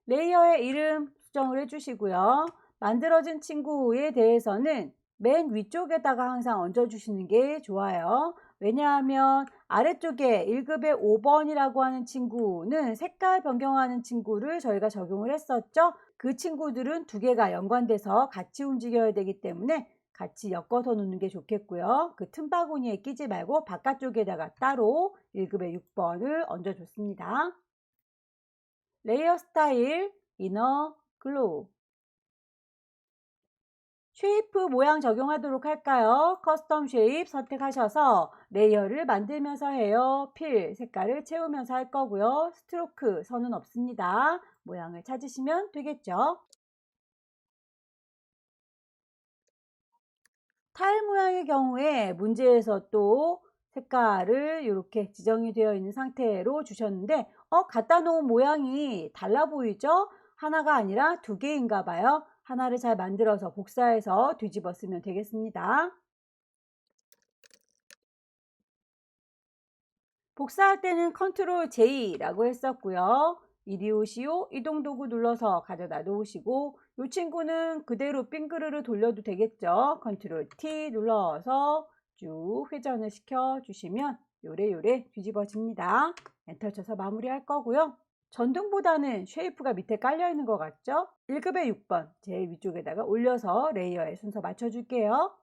레이어의 이름 수정을 해주시고요. 만들어진 친구에 대해서는 맨 위쪽에다가 항상 얹어주시는 게 좋아요. 왜냐하면 아래쪽에 1급의 5번이라고 하는 친구는 색깔 변경하는 친구를 저희가 적용을 했었죠. 그 친구들은 두 개가 연관돼서 같이 움직여야 되기 때문에 같이 엮어서 놓는 게 좋겠고요. 그 틈바구니에 끼지 말고 바깥쪽에다가 따로 1급의 6번을 얹어줬습니다. 레이어 스타일, 이너 글로우. 쉐이프 모양 적용하도록 할까요? 커스텀 쉐입 선택하셔서 레이어를 만들면서 해요. 필, 색깔을 채우면서 할 거고요. 스트로크, 선은 없습니다. 모양을 찾으시면 되겠죠. 타일 모양의 경우에 문제에서 또 색깔을 이렇게 지정이 되어 있는 상태로 주셨는데 갖다 놓은 모양이 달라 보이죠? 하나가 아니라 두 개인가 봐요. 하나를 잘 만들어서 복사해서 뒤집어 쓰면 되겠습니다. 복사할 때는 컨트롤 J라고 했었고요. 이리 오시오 이동 도구 눌러서 가져다 놓으시고, 이 친구는 그대로 빙그르르 돌려도 되겠죠. 컨트롤 T 눌러서 쭉 회전을 시켜 주시면 요래 뒤집어집니다. 엔터 쳐서 마무리할 거고요. 전등보다는 쉐이프가 밑에 깔려 있는 것 같죠? 1급의 6번 제일 위쪽에다가 올려서 레이어의 순서 맞춰 줄게요.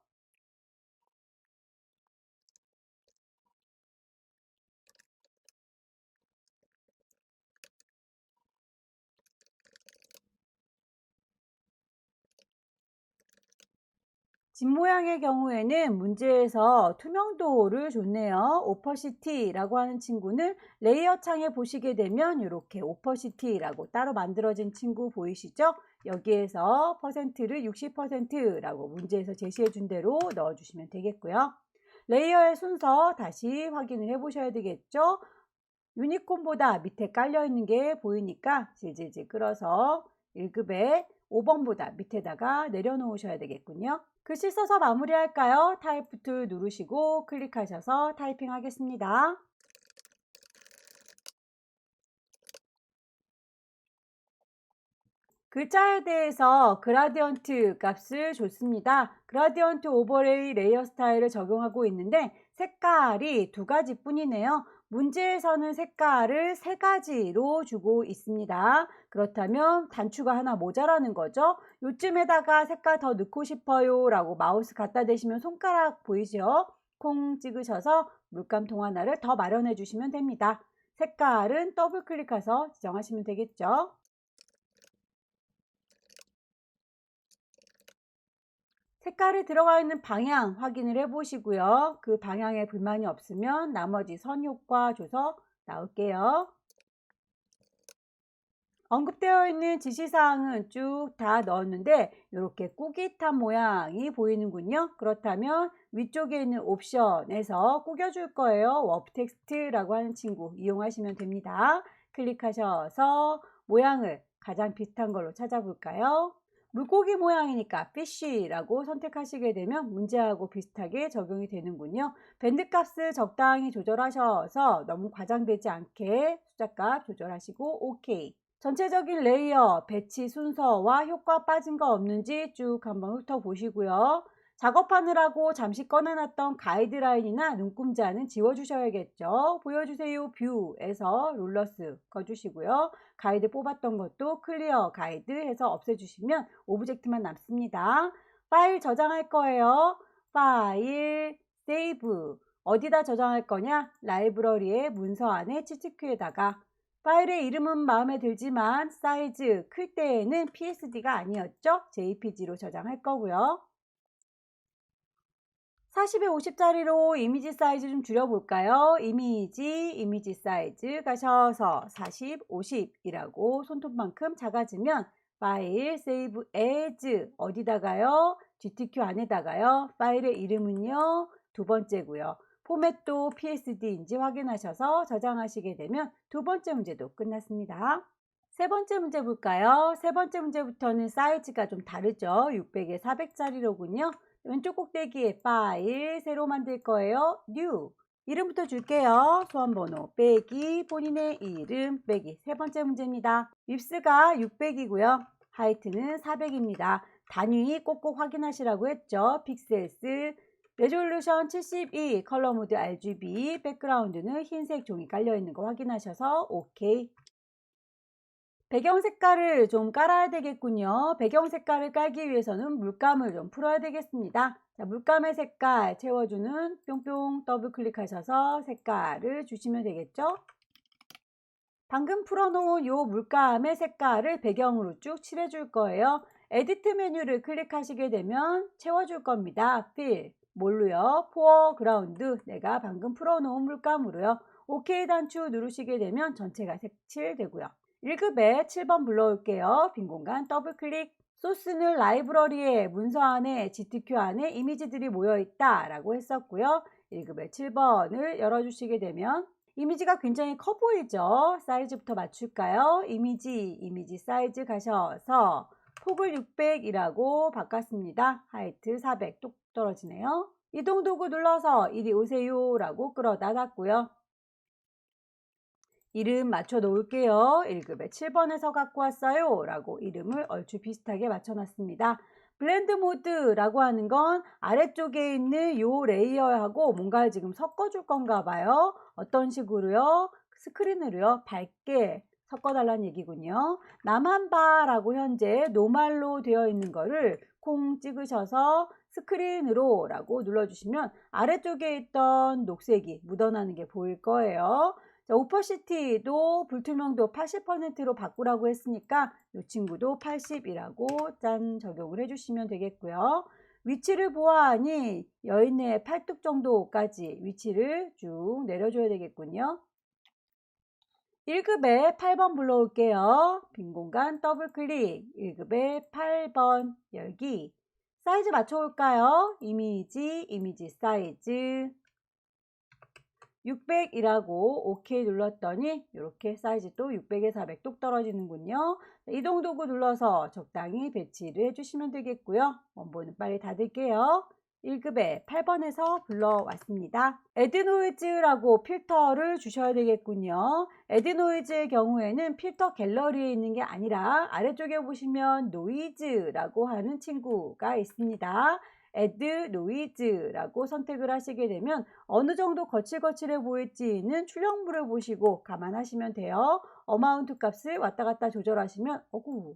집 모양의 경우에는 문제에서 투명도를 줬네요. 오퍼시티라고 하는 친구는 레이어 창에 보시게 되면 이렇게 오퍼시티라고 따로 만들어진 친구 보이시죠? 여기에서 퍼센트를 60%라고 문제에서 제시해 준 대로 넣어주시면 되겠고요. 레이어의 순서 다시 확인을 해 보셔야 되겠죠? 유니콘보다 밑에 깔려 있는 게 보이니까 질질질 끌어서 1급에 5번보다 밑에다가 내려놓으셔야 되겠군요. 글씨 써서 마무리할까요? 타이프 툴 누르시고 클릭하셔서 타이핑 하겠습니다. 글자에 대해서 그라디언트 값을 줬습니다. 그라디언트 오버레이 레이어 스타일을 적용하고 있는데 색깔이 두 가지 뿐이네요. 문제에서는 색깔을 세 가지로 주고 있습니다. 그렇다면 단추가 하나 모자라는 거죠. 요쯤에다가 색깔 더 넣고 싶어요 라고 마우스 갖다 대시면 손가락 보이죠? 콩 찍으셔서 물감통 하나를 더 마련해 주시면 됩니다. 색깔은 더블 클릭해서 지정하시면 되겠죠. 색깔이 들어가 있는 방향 확인을 해 보시고요. 그 방향에 불만이 없으면 나머지 선 효과 줘서 나올게요. 언급되어 있는 지시사항은 쭉 다 넣었는데 이렇게 꾸깃한 모양이 보이는군요. 그렇다면 위쪽에 있는 옵션에서 꾸겨줄 거예요. 워프 텍스트라고 하는 친구 이용하시면 됩니다. 클릭하셔서 모양을 가장 비슷한 걸로 찾아볼까요? 물고기 모양이니까 fish라고 선택하시게 되면 문제하고 비슷하게 적용이 되는군요. 밴드 값을 적당히 조절하셔서 너무 과장되지 않게 숫자값 조절하시고 OK. 전체적인 레이어, 배치 순서와 효과 빠진 거 없는지 쭉 한번 훑어보시고요. 작업하느라고 잠시 꺼내놨던 가이드라인이나 눈금자는 지워주셔야겠죠. 보여주세요 뷰에서 룰러스 꺼주시고요. 가이드 뽑았던 것도 클리어 가이드 해서 없애주시면 오브젝트만 남습니다. 파일 저장할 거예요. 파일, 세이브. 어디다 저장할 거냐? 라이브러리의 문서 안에 치트큐에다가. 파일의 이름은 마음에 들지만 사이즈 클 때에는 PSD가 아니었죠. JPG로 저장할 거고요. 40에 50짜리로 이미지 사이즈 좀 줄여볼까요? 이미지 사이즈 가셔서 40, 50이라고 손톱만큼 작아지면 파일, 세이브 에즈 어디다가요? GTQ 안에다가요. 파일의 이름은요. 두 번째고요. 포맷도 PSD인지 확인하셔서 저장하시게 되면 두 번째 문제도 끝났습니다. 세 번째 문제 볼까요? 세 번째 문제부터는 사이즈가 좀 다르죠. 600에 400짜리로군요. 왼쪽 꼭대기에 파일 새로 만들 거예요. new 이름부터 줄게요. 소환번호 빼기 본인의 이름 빼기 세 번째 문제입니다. 윕스가 600이고요. 하이트는 400입니다. 단위 꼭꼭 확인하시라고 했죠. 픽셀스 레졸루션 72 컬러 모드 RGB 백그라운드는 흰색 종이 깔려 있는 거 확인하셔서 OK. 배경 색깔을 좀 깔아야 되겠군요. 배경 색깔을 깔기 위해서는 물감을 좀 풀어야 되겠습니다. 자, 물감의 색깔 채워주는 뿅뿅 더블 클릭하셔서 색깔을 주시면 되겠죠. 방금 풀어놓은 요 물감의 색깔을 배경으로 쭉 칠해줄 거예요. 에디트 메뉴를 클릭하시게 되면 채워줄 겁니다. 필, 뭘로요? 포어그라운드, 내가 방금 풀어놓은 물감으로요. OK 단추 누르시게 되면 전체가 색칠되고요. 1급에 7번 불러올게요. 빈 공간 더블 클릭. 소스는 라이브러리에 문서 안에 GTQ 안에 이미지들이 모여있다 라고 했었고요. 1급에 7번을 열어주시게 되면 이미지가 굉장히 커 보이죠. 사이즈부터 맞출까요? 이미지 사이즈 가셔서 폭을 600이라고 바꿨습니다. 하이트 400 뚝 떨어지네요. 이동 도구 눌러서 이리 오세요 라고 끌어다 놨고요. 이름 맞춰 놓을게요. 1급에 7번에서 갖고 왔어요 라고 이름을 얼추 비슷하게 맞춰 놨습니다. 블렌드 모드라고 하는 건 아래쪽에 있는 요 레이어하고 뭔가를 지금 섞어줄 건가 봐요. 어떤 식으로요? 스크린으로요. 밝게 섞어달라는 얘기군요. 남한바라고 현재 노말로 되어 있는 거를 콩 찍으셔서 스크린으로 라고 눌러주시면 아래쪽에 있던 녹색이 묻어나는 게 보일 거예요. 자, 오퍼시티도 불투명도 80%로 바꾸라고 했으니까 이 친구도 80이라고 짠 적용을 해주시면 되겠고요. 위치를 보아하니 여인의 팔뚝 정도까지 위치를 쭉 내려줘야 되겠군요. 1급에 8번 불러올게요. 빈 공간 더블 클릭. 1급에 8번 열기. 사이즈 맞춰올까요? 이미지 사이즈 600이라고 OK 눌렀더니 이렇게 사이즈 또 600에 400 뚝 떨어지는군요. 이동 도구 눌러서 적당히 배치를 해주시면 되겠고요. 원본은 빨리 닫을게요. 1급에 8번에서 불러왔습니다. 애드노이즈라고 필터를 주셔야 되겠군요. 애드노이즈의 경우에는 필터 갤러리에 있는 게 아니라 아래쪽에 보시면 노이즈라고 하는 친구가 있습니다. Add Noise라고 선택을 하시게 되면 어느 정도 거칠거칠해 보일지는 출력물을 보시고 감안하시면 돼요. 어마운트 값을 왔다 갔다 조절하시면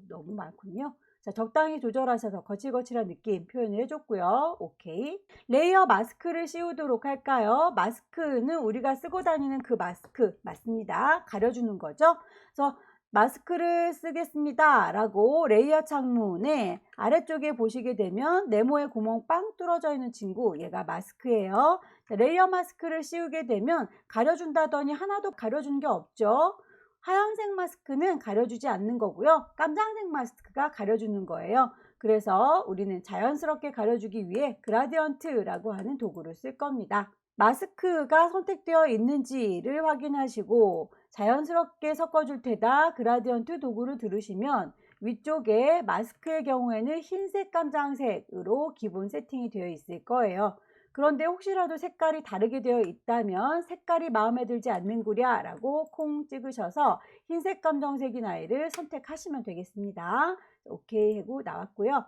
너무 많군요. 자, 적당히 조절하셔서 거칠거칠한 느낌 표현을 해줬고요. 오케이. 레이어 마스크를 씌우도록 할까요? 마스크는 우리가 쓰고 다니는 그 마스크 맞습니다. 가려주는 거죠. 그래서 마스크를 쓰겠습니다 라고 레이어 창문에 아래쪽에 보시게 되면 네모의 구멍 빵 뚫어져 있는 친구, 얘가 마스크예요. 레이어 마스크를 씌우게 되면 가려준다더니 하나도 가려준 게 없죠. 하얀색 마스크는 가려주지 않는 거고요. 깜장색 마스크가 가려주는 거예요. 그래서 우리는 자연스럽게 가려주기 위해 그라디언트라고 하는 도구를 쓸 겁니다. 마스크가 선택되어 있는지를 확인하시고 자연스럽게 섞어줄 테다 그라디언트 도구를 들으시면 위쪽에 마스크의 경우에는 흰색, 깜장색으로 기본 세팅이 되어 있을 거예요. 그런데 혹시라도 색깔이 다르게 되어 있다면 색깔이 마음에 들지 않는구랴 라고 콩 찍으셔서 흰색, 감정색인 아이를 선택하시면 되겠습니다. 오케이 하고 나왔고요.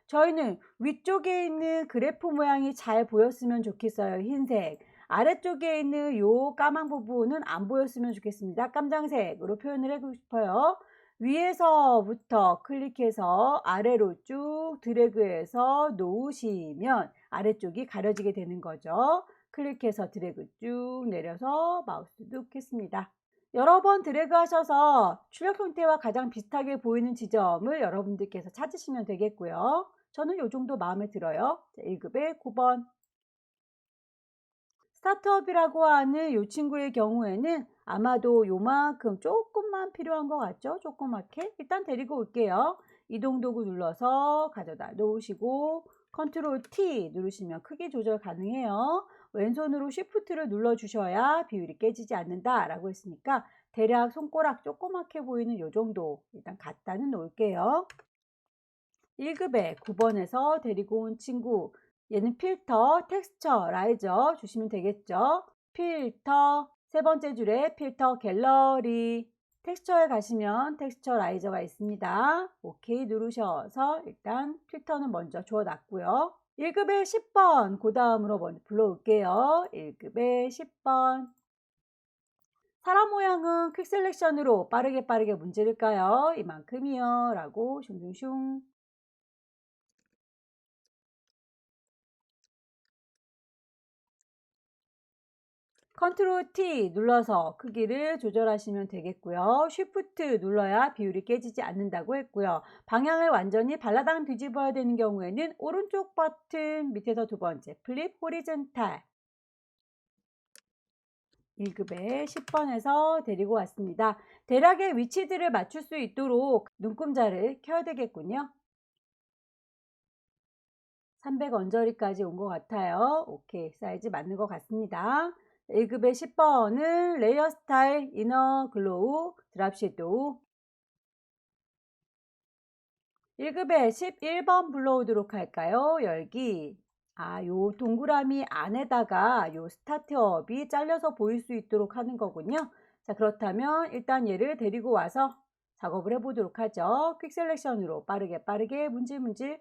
저희는 위쪽에 있는 그래프 모양이 잘 보였으면 좋겠어요. 흰색. 아래쪽에 있는 요 까만 부분은 안 보였으면 좋겠습니다. 깜장색으로 표현을 해보고 싶어요. 위에서부터 클릭해서 아래로 쭉 드래그해서 놓으시면 아래쪽이 가려지게 되는 거죠. 클릭해서 드래그 쭉 내려서 마우스 놓겠습니다. 여러 번 드래그 하셔서 출력 형태와 가장 비슷하게 보이는 지점을 여러분들께서 찾으시면 되겠고요. 저는 이 정도 마음에 들어요. 1급의 9번. 스타트업이라고 하는 이 친구의 경우에는 아마도 요만큼 조금만 필요한 것 같죠? 조그맣게. 일단 데리고 올게요. 이동 도구 눌러서 가져다 놓으시고 컨트롤 T 누르시면 크기 조절 가능해요. 왼손으로 쉬프트를 눌러 주셔야 비율이 깨지지 않는다 라고 했으니까 대략 손가락 조그맣게 보이는 요 정도 일단 갖다는 놓을게요. 1급의 9번에서 데리고 온 친구, 얘는 필터, 텍스처, 라이저 주시면 되겠죠. 필터, 세 번째 줄에 필터 갤러리, 텍스처에 가시면 텍스처 라이저가 있습니다. 오케이 누르셔서 일단 필터는 먼저 주워놨고요. 1급의 10번, 그 다음으로 먼저 불러올게요. 1급의 10번. 사람 모양은 퀵 셀렉션으로 빠르게 문지를까요? 이만큼이요. 라고 슝슝슝. 컨트롤 T 눌러서 크기를 조절하시면 되겠고요. 쉬프트 눌러야 비율이 깨지지 않는다고 했고요. 방향을 완전히 발라당 뒤집어야 되는 경우에는 오른쪽 버튼 밑에서 두 번째 플립 호리젠탈 1급의 10번에서 데리고 왔습니다. 대략의 위치들을 맞출 수 있도록 눈금자를 켜야 되겠군요. 300 언저리까지 온 것 같아요. 오케이, 사이즈 맞는 것 같습니다. 1급의 10번은 레이어 스타일 이너 글로우 드랍 섀도우. 1급의 11번 불러오도록 할까요? 열기. 요 동그라미 안에다가 요 스타트업이 잘려서 보일 수 있도록 하는 거군요. 자, 그렇다면 일단 얘를 데리고 와서 작업을 해보도록 하죠. 퀵 셀렉션으로 빠르게 문질문질.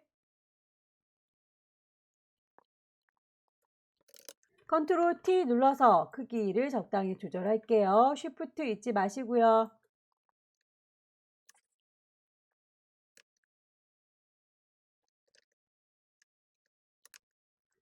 컨트롤 T 눌러서 크기를 적당히 조절할게요. 쉬프트 잊지 마시고요.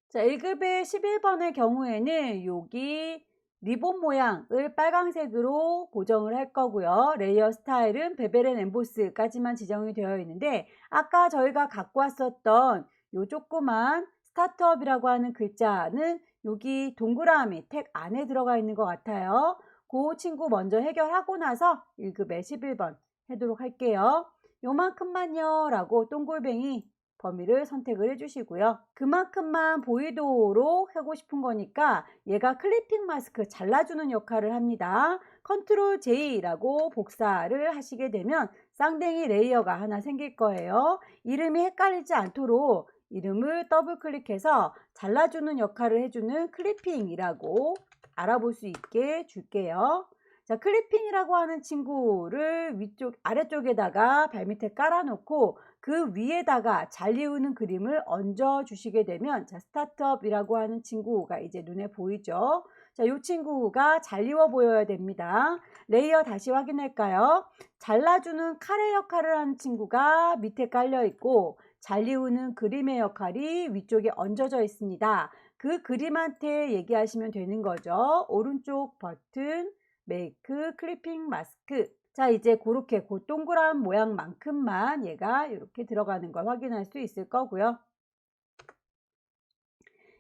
자, 1급의 11번의 경우에는 여기 리본 모양을 빨강색으로 고정을 할 거고요. 레이어 스타일은 베벨 앤 엠보스까지만 지정이 되어 있는데 아까 저희가 갖고 왔었던 요 조그만 스타트업이라고 하는 글자는 여기 동그라미 택 안에 들어가 있는 것 같아요. 그 친구 먼저 해결하고 나서 1급의 11번 하도록 할게요. 요만큼만요 라고 동글뱅이 범위를 선택을 해주시고요. 그만큼만 보이도록 하고 싶은 거니까 얘가 클리핑 마스크 잘라주는 역할을 합니다. 컨트롤 J라고 복사를 하시게 되면 쌍댕이 레이어가 하나 생길 거예요. 이름이 헷갈리지 않도록 이름을 더블 클릭해서 잘라주는 역할을 해주는 클리핑이라고 알아볼 수 있게 줄게요. 자, 클리핑이라고 하는 친구를 아래쪽에다가 발밑에 깔아놓고 그 위에다가 잘리우는 그림을 얹어 주시게 되면 자, 스타트업이라고 하는 친구가 이제 눈에 보이죠. 자, 이 친구가 잘리워 보여야 됩니다. 레이어 다시 확인할까요? 잘라주는 칼의 역할을 하는 친구가 밑에 깔려 있고 잘리우는 그림의 역할이 위쪽에 얹어져 있습니다. 그 그림한테 얘기하시면 되는 거죠. 오른쪽 버튼 메이크 클리핑 마스크. 자, 이제 그렇게 그 동그란 모양만큼만 얘가 이렇게 들어가는 걸 확인할 수 있을 거고요.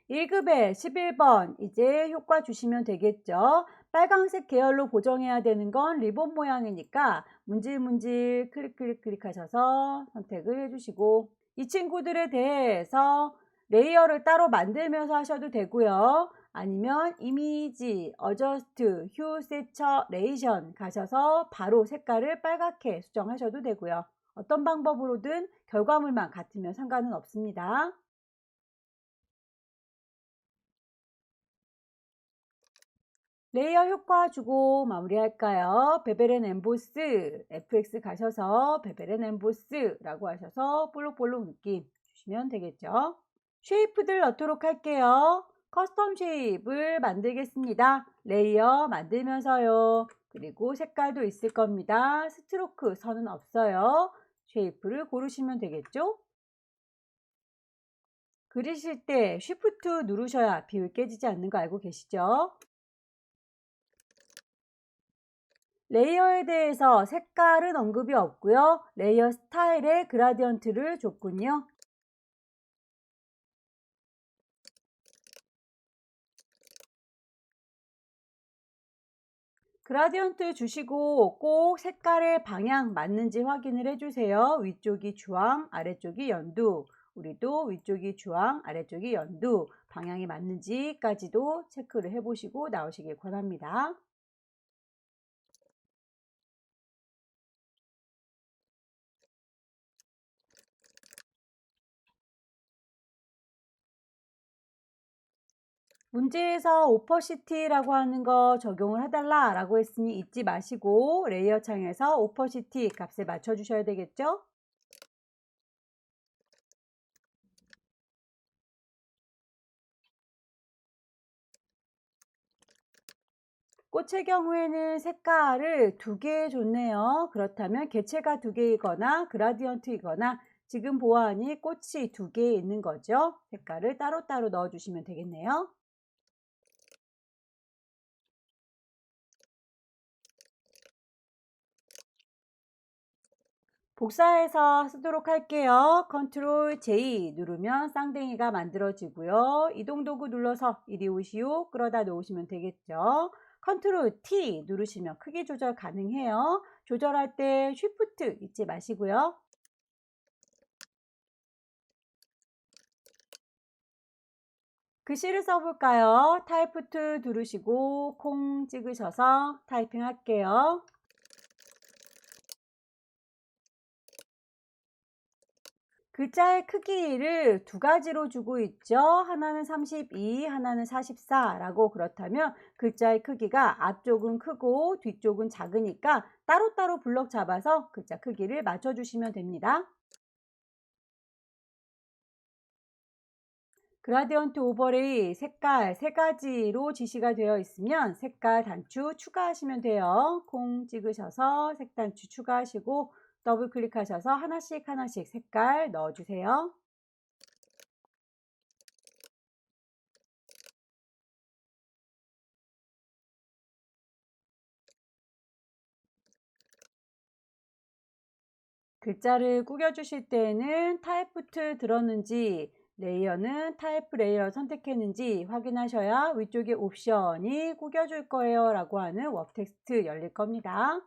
1급의 11번 이제 효과 주시면 되겠죠. 빨강색 계열로 보정해야 되는 건 리본 모양이니까 문질문질 클릭하셔서 선택을 해주시고, 이 친구들에 대해서 레이어를 따로 만들면서 하셔도 되고요. 아니면 이미지, 어저스트, 휴, 세처레이션 가셔서 바로 색깔을 빨갛게 수정하셔도 되고요. 어떤 방법으로든 결과물만 같으면 상관은 없습니다. 레이어 효과 주고 마무리할까요? 베벨 앤 엠보스, FX 가셔서 베벨 앤 엠보스라고 하셔서 볼록볼록 느낌 주시면 되겠죠. 쉐이프들 넣도록 할게요. 커스텀 쉐입을 만들겠습니다. 레이어 만들면서요. 그리고 색깔도 있을 겁니다. 스트로크 선은 없어요. 쉐이프를 고르시면 되겠죠. 그리실 때 쉬프트 누르셔야 비율 깨지지 않는 거 알고 계시죠? 레이어에 대해서 색깔은 언급이 없고요. 레이어 스타일의 그라디언트를 줬군요. 그라디언트 주시고 꼭 색깔의 방향 맞는지 확인을 해주세요. 위쪽이 주황, 아래쪽이 연두. 우리도 위쪽이 주황, 아래쪽이 연두. 방향이 맞는지까지도 체크를 해보시고 나오시길 권합니다. 문제에서 오퍼시티라고 하는 거 적용을 해달라 라고 했으니 잊지 마시고 레이어 창에서 오퍼시티 값에 맞춰 주셔야 되겠죠. 꽃의 경우에는 색깔을 두 개 줬네요. 그렇다면 개체가 두 개이거나 그라디언트이거나 지금 보아하니 꽃이 두 개 있는 거죠. 색깔을 따로따로 넣어 주시면 되겠네요. 복사해서 쓰도록 할게요. 컨트롤 J 누르면 쌍둥이가 만들어지고요. 이동 도구 눌러서 이리 오시오 끌어다 놓으시면 되겠죠. 컨트롤 T 누르시면 크기 조절 가능해요. 조절할 때 쉬프트 잊지 마시고요. 글씨를 써볼까요? 타이프2 누르시고 콩 찍으셔서 타이핑 할게요. 글자의 크기를 두 가지로 주고 있죠. 하나는 32, 하나는 44라고. 그렇다면 글자의 크기가 앞쪽은 크고 뒤쪽은 작으니까 따로따로 블럭 잡아서 글자 크기를 맞춰주시면 됩니다. 그라디언트 오버레이 색깔 세 가지로 지시가 되어 있으면 색깔 단추 추가하시면 돼요. 콩 찍으셔서 색 단추 추가하시고 더블 클릭하셔서 하나씩 하나씩 색깔 넣어주세요. 글자를 꾸겨 주실 때에는 타입부트 들었는지 레이어는 타입 레이어 선택했는지 확인하셔야 위쪽에 옵션이 꾸겨줄 거예요 라고 하는 웹 텍스트 열릴 겁니다.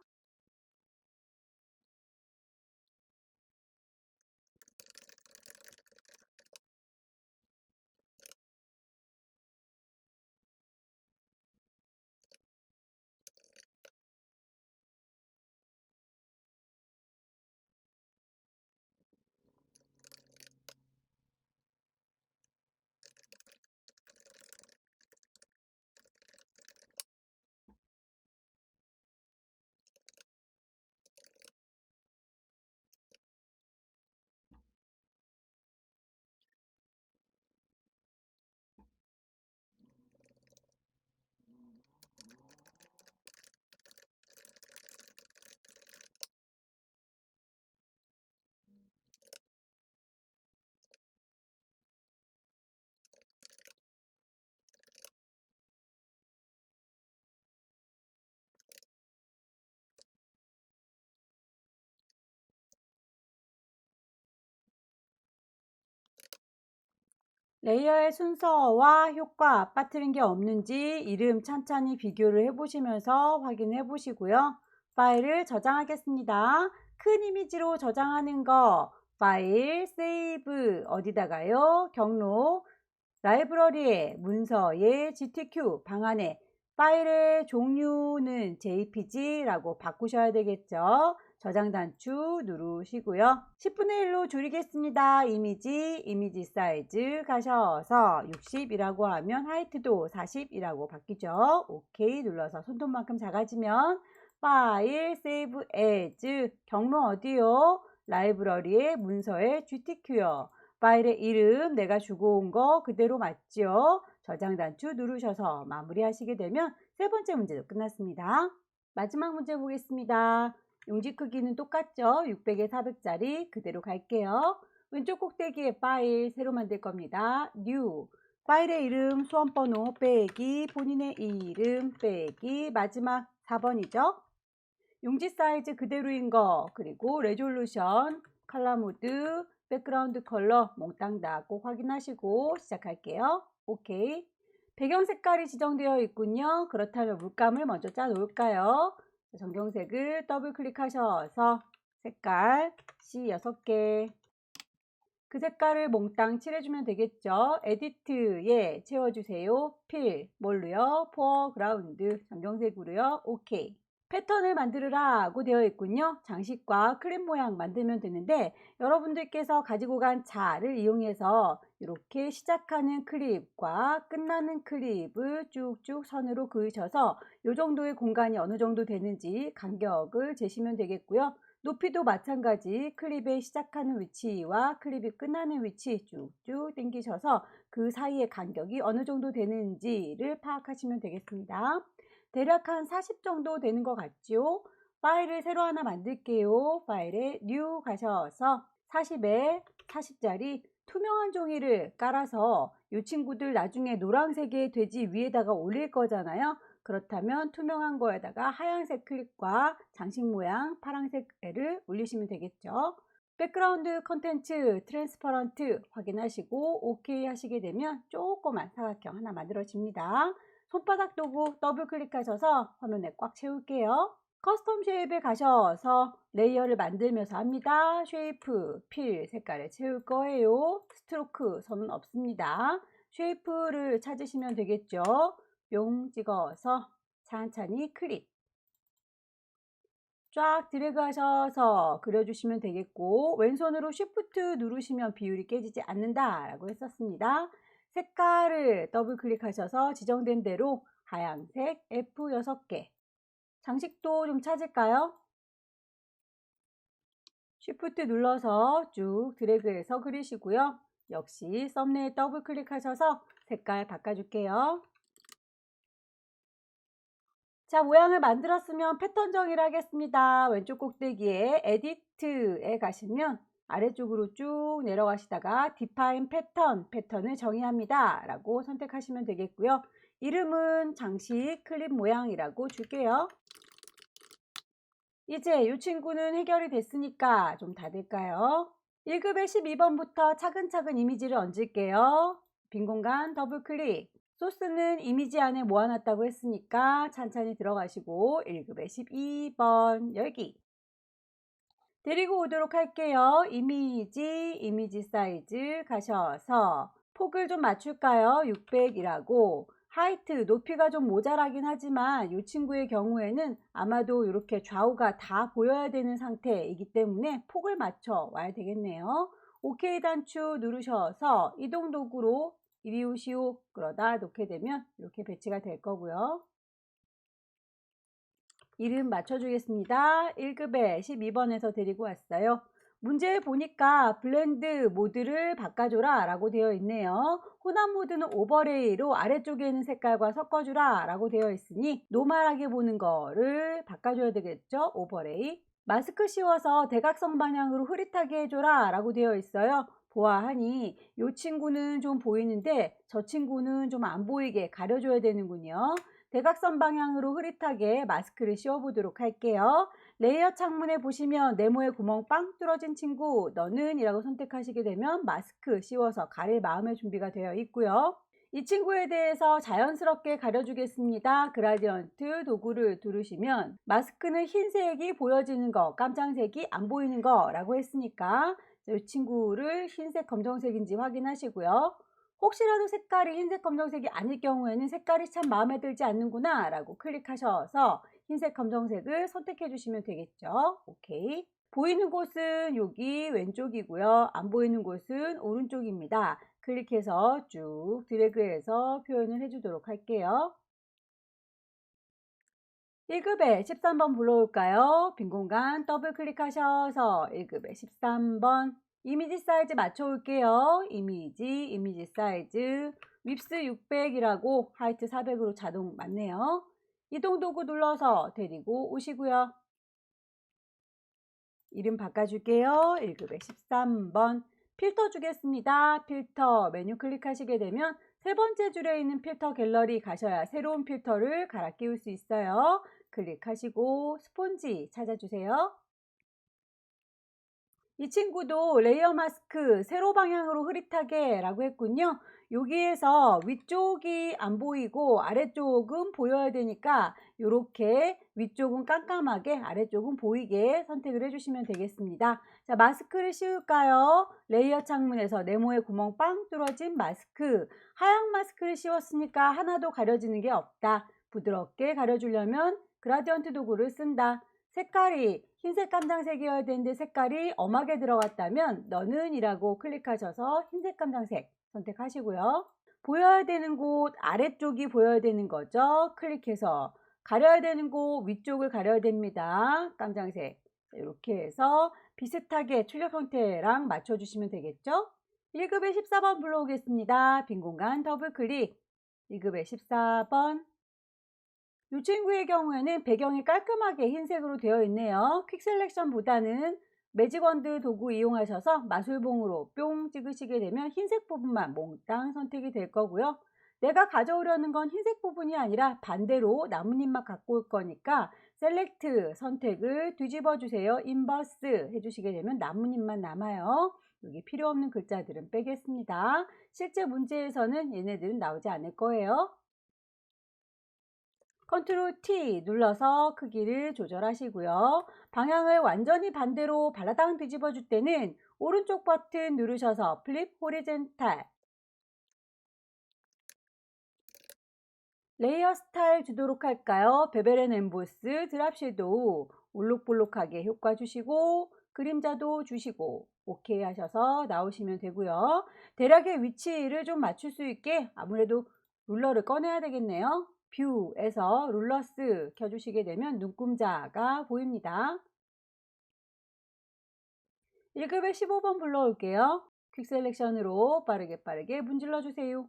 레이어의 순서와 효과 빠뜨린 게 없는지 이름 찬찬히 비교를 해보시면서 확인해 보시고요. 파일을 저장하겠습니다. 큰 이미지로 저장하는 거 파일, 세이브 어디다가요? 경로, 라이브러리에, 문서에, GTQ, 방안에 파일의 종류는 JPG라고 바꾸셔야 되겠죠. 저장 단추 누르시고요. 10분의 1로 줄이겠습니다. 이미지 사이즈 가셔서 60이라고 하면 하이트도 40이라고 바뀌죠. 오케이 눌러서 손톱만큼 작아지면 파일, 세이브 에즈, 경로 어디요? 라이브러리에, 문서에, GTQ요. 파일의 이름 내가 주고 온 거 그대로 맞죠? 저장 단추 누르셔서 마무리하시게 되면 세 번째 문제도 끝났습니다. 마지막 문제 보겠습니다. 용지 크기는 똑같죠? 600에 400짜리 그대로 갈게요. 왼쪽 꼭대기에 파일 새로 만들 겁니다. New 파일의 이름, 수험번호 빼기, 본인의 이름 빼기, 마지막 4번이죠. 용지 사이즈 그대로인 거, 그리고 레졸루션, 컬러 모드, 백그라운드 컬러 몽땅 다 꼭 확인하시고 시작할게요. 오케이. 배경 색깔이 지정되어 있군요. 그렇다면 물감을 먼저 짜 놓을까요? 정경색을 더블 클릭하셔서 색깔 C6개 그 색깔을 몽땅 칠해주면 되겠죠. 에디트에 채워주세요. 필 뭘로요? 포어그라운드 정경색으로요. 오케이. 패턴을 만들으라 고 되어 있군요. 장식과 클립 모양 만들면 되는데 여러분들께서 가지고 간 자를 이용해서 이렇게 시작하는 클립과 끝나는 클립을 쭉쭉 선으로 그으셔서 이 정도의 공간이 어느 정도 되는지 간격을 재시면 되겠고요. 높이도 마찬가지 클립의 시작하는 위치와 클립이 끝나는 위치 쭉쭉 당기셔서 그 사이의 간격이 어느 정도 되는지를 파악하시면 되겠습니다. 대략 한 40 정도 되는 것 같죠? 파일을 새로 하나 만들게요. 파일에 New 가셔서 40에 40짜리 투명한 종이를 깔아서 이 친구들 나중에 노란색의 돼지 위에다가 올릴 거잖아요. 그렇다면 투명한 거에다가 하얀색 클립과 장식 모양 파란색 애를 올리시면 되겠죠. 백그라운드 컨텐츠 트랜스퍼런트 확인하시고 OK 하시게 되면 조그만 사각형 하나 만들어집니다. 손바닥 도구 더블 클릭하셔서 화면에 꽉 채울게요. 커스텀 쉐입에 가셔서 레이어를 만들면서 합니다. 쉐이프, 필 색깔을 채울 거예요. 스트로크 선은 없습니다. 쉐이프를 찾으시면 되겠죠. 뿅 찍어서 찬찬히 클릭 쫙 드래그 하셔서 그려주시면 되겠고 왼손으로 Shift 누르시면 비율이 깨지지 않는다 라고 했었습니다. 색깔을 더블 클릭하셔서 지정된 대로 하얀색 F6개 장식도 좀 찾을까요? Shift 눌러서 쭉 드래그해서 그리시고요. 역시 썸네일 더블 클릭하셔서 색깔 바꿔줄게요. 자, 모양을 만들었으면 패턴 정의를 하겠습니다. 왼쪽 꼭대기에 에디트에 가시면 아래쪽으로 쭉 내려가시다가 Define 패턴을 정의합니다 라고 선택하시면 되겠고요. 이름은 장식 클립 모양이라고 줄게요. 이제 이 친구는 해결이 됐으니까 좀 닫을까요? 1급의 12번부터 차근차근 이미지를 얹을게요. 빈 공간 더블 클릭. 소스는 이미지 안에 모아놨다고 했으니까 찬찬히 들어가시고 1급의 12번 열기 데리고 오도록 할게요. 이미지 사이즈 가셔서 폭을 좀 맞출까요? 600이라고 하이트 높이가 좀 모자라긴 하지만 이 친구의 경우에는 아마도 이렇게 좌우가 다 보여야 되는 상태이기 때문에 폭을 맞춰 와야 되겠네요. OK 단추 누르셔서 이동 도구로 이리 오시오 그러다 놓게 되면 이렇게 배치가 될 거고요. 이름 맞춰주겠습니다. 1급에 12번에서 데리고 왔어요. 문제 보니까 블렌드 모드를 바꿔줘라 라고 되어 있네요. 혼합 모드는 오버레이로 아래쪽에 있는 색깔과 섞어주라 라고 되어 있으니 노멀하게 보는 거를 바꿔줘야 되겠죠. 오버레이 마스크 씌워서 대각선 방향으로 흐릿하게 해줘라 라고 되어 있어요. 보아하니 이 친구는 좀 보이는데 저 친구는 좀 안 보이게 가려줘야 되는군요. 대각선 방향으로 흐릿하게 마스크를 씌워 보도록 할게요. 레이어 창문에 보시면 네모의 구멍 빵 뚫어진 친구 너는 이라고 선택하시게 되면 마스크 씌워서 가릴 마음의 준비가 되어 있고요. 이 친구에 대해서 자연스럽게 가려주겠습니다. 그라디언트 도구를 누르시면 마스크는 흰색이 보여지는 거, 깜장색이 안 보이는 거라고 했으니까 이 친구를 흰색, 검정색인지 확인하시고요. 혹시라도 색깔이 흰색, 검정색이 아닐 경우에는 색깔이 참 마음에 들지 않는구나 라고 클릭하셔서 흰색, 검정색을 선택해 주시면 되겠죠. 오케이. 보이는 곳은 여기 왼쪽이고요. 안 보이는 곳은 오른쪽입니다. 클릭해서 쭉 드래그해서 표현을 해주도록 할게요. 1급에 13번 불러올까요? 빈 공간 더블 클릭하셔서 1급에 13번 이미지 사이즈 맞춰올게요. 이미지 사이즈 윕스 600이라고 하이트 400으로 자동 맞네요. 이동 도구 눌러서 데리고 오시고요. 이름 바꿔줄게요. 1급에 13번 필터 주겠습니다. 필터 메뉴 클릭하시게 되면 세 번째 줄에 있는 필터 갤러리 가셔야 새로운 필터를 갈아 끼울 수 있어요. 클릭하시고 스폰지 찾아주세요. 이 친구도 레이어 마스크 세로 방향으로 흐릿하게 라고 했군요. 여기에서 위쪽이 안 보이고 아래쪽은 보여야 되니까 이렇게 위쪽은 깜깜하게 아래쪽은 보이게 선택을 해주시면 되겠습니다. 자, 마스크를 씌울까요? 레이어 창문에서 네모의 구멍 빵 뚫어진 마스크. 하얀 마스크를 씌웠으니까 하나도 가려지는 게 없다. 부드럽게 가려주려면 그라디언트 도구를 쓴다. 색깔이 흰색 깜장색이어야 되는데 색깔이 엄하게 들어갔다면 너는 이라고 클릭하셔서 흰색 깜장색 선택하시고요. 보여야 되는 곳 아래쪽이 보여야 되는 거죠. 클릭해서 가려야 되는 곳 위쪽을 가려야 됩니다. 깜장색 이렇게 해서 비슷하게 출력 형태랑 맞춰주시면 되겠죠. 1급에 14번 불러오겠습니다. 빈 공간 더블 클릭 1급에 14번 이 친구의 경우에는 배경이 깔끔하게 흰색으로 되어 있네요. 퀵 셀렉션보다는 매직 원드 도구 이용하셔서 마술봉으로 뿅 찍으시게 되면 흰색 부분만 몽땅 선택이 될 거고요. 내가 가져오려는 건 흰색 부분이 아니라 반대로 나뭇잎만 갖고 올 거니까 셀렉트 선택을 뒤집어 주세요. 인버스 해주시게 되면 나뭇잎만 남아요. 여기 필요 없는 글자들은 빼겠습니다. 실제 문제에서는 얘네들은 나오지 않을 거예요. 컨트롤 T 눌러서 크기를 조절하시고요. 방향을 완전히 반대로 발라당 뒤집어 줄 때는 오른쪽 버튼 누르셔서 플립 호리젠탈 레이어 스타일 주도록 할까요? 베벨 앤 엠보스 드랍 섀도우 올록볼록하게 효과 주시고 그림자도 주시고 오케이 하셔서 나오시면 되고요. 대략의 위치를 좀 맞출 수 있게 아무래도 룰러를 꺼내야 되겠네요. 뷰에서 룰러스 켜주시게 되면 눈금자가 보입니다. 1급에 15번 불러올게요. 퀵 셀렉션으로 빠르게 문질러 주세요.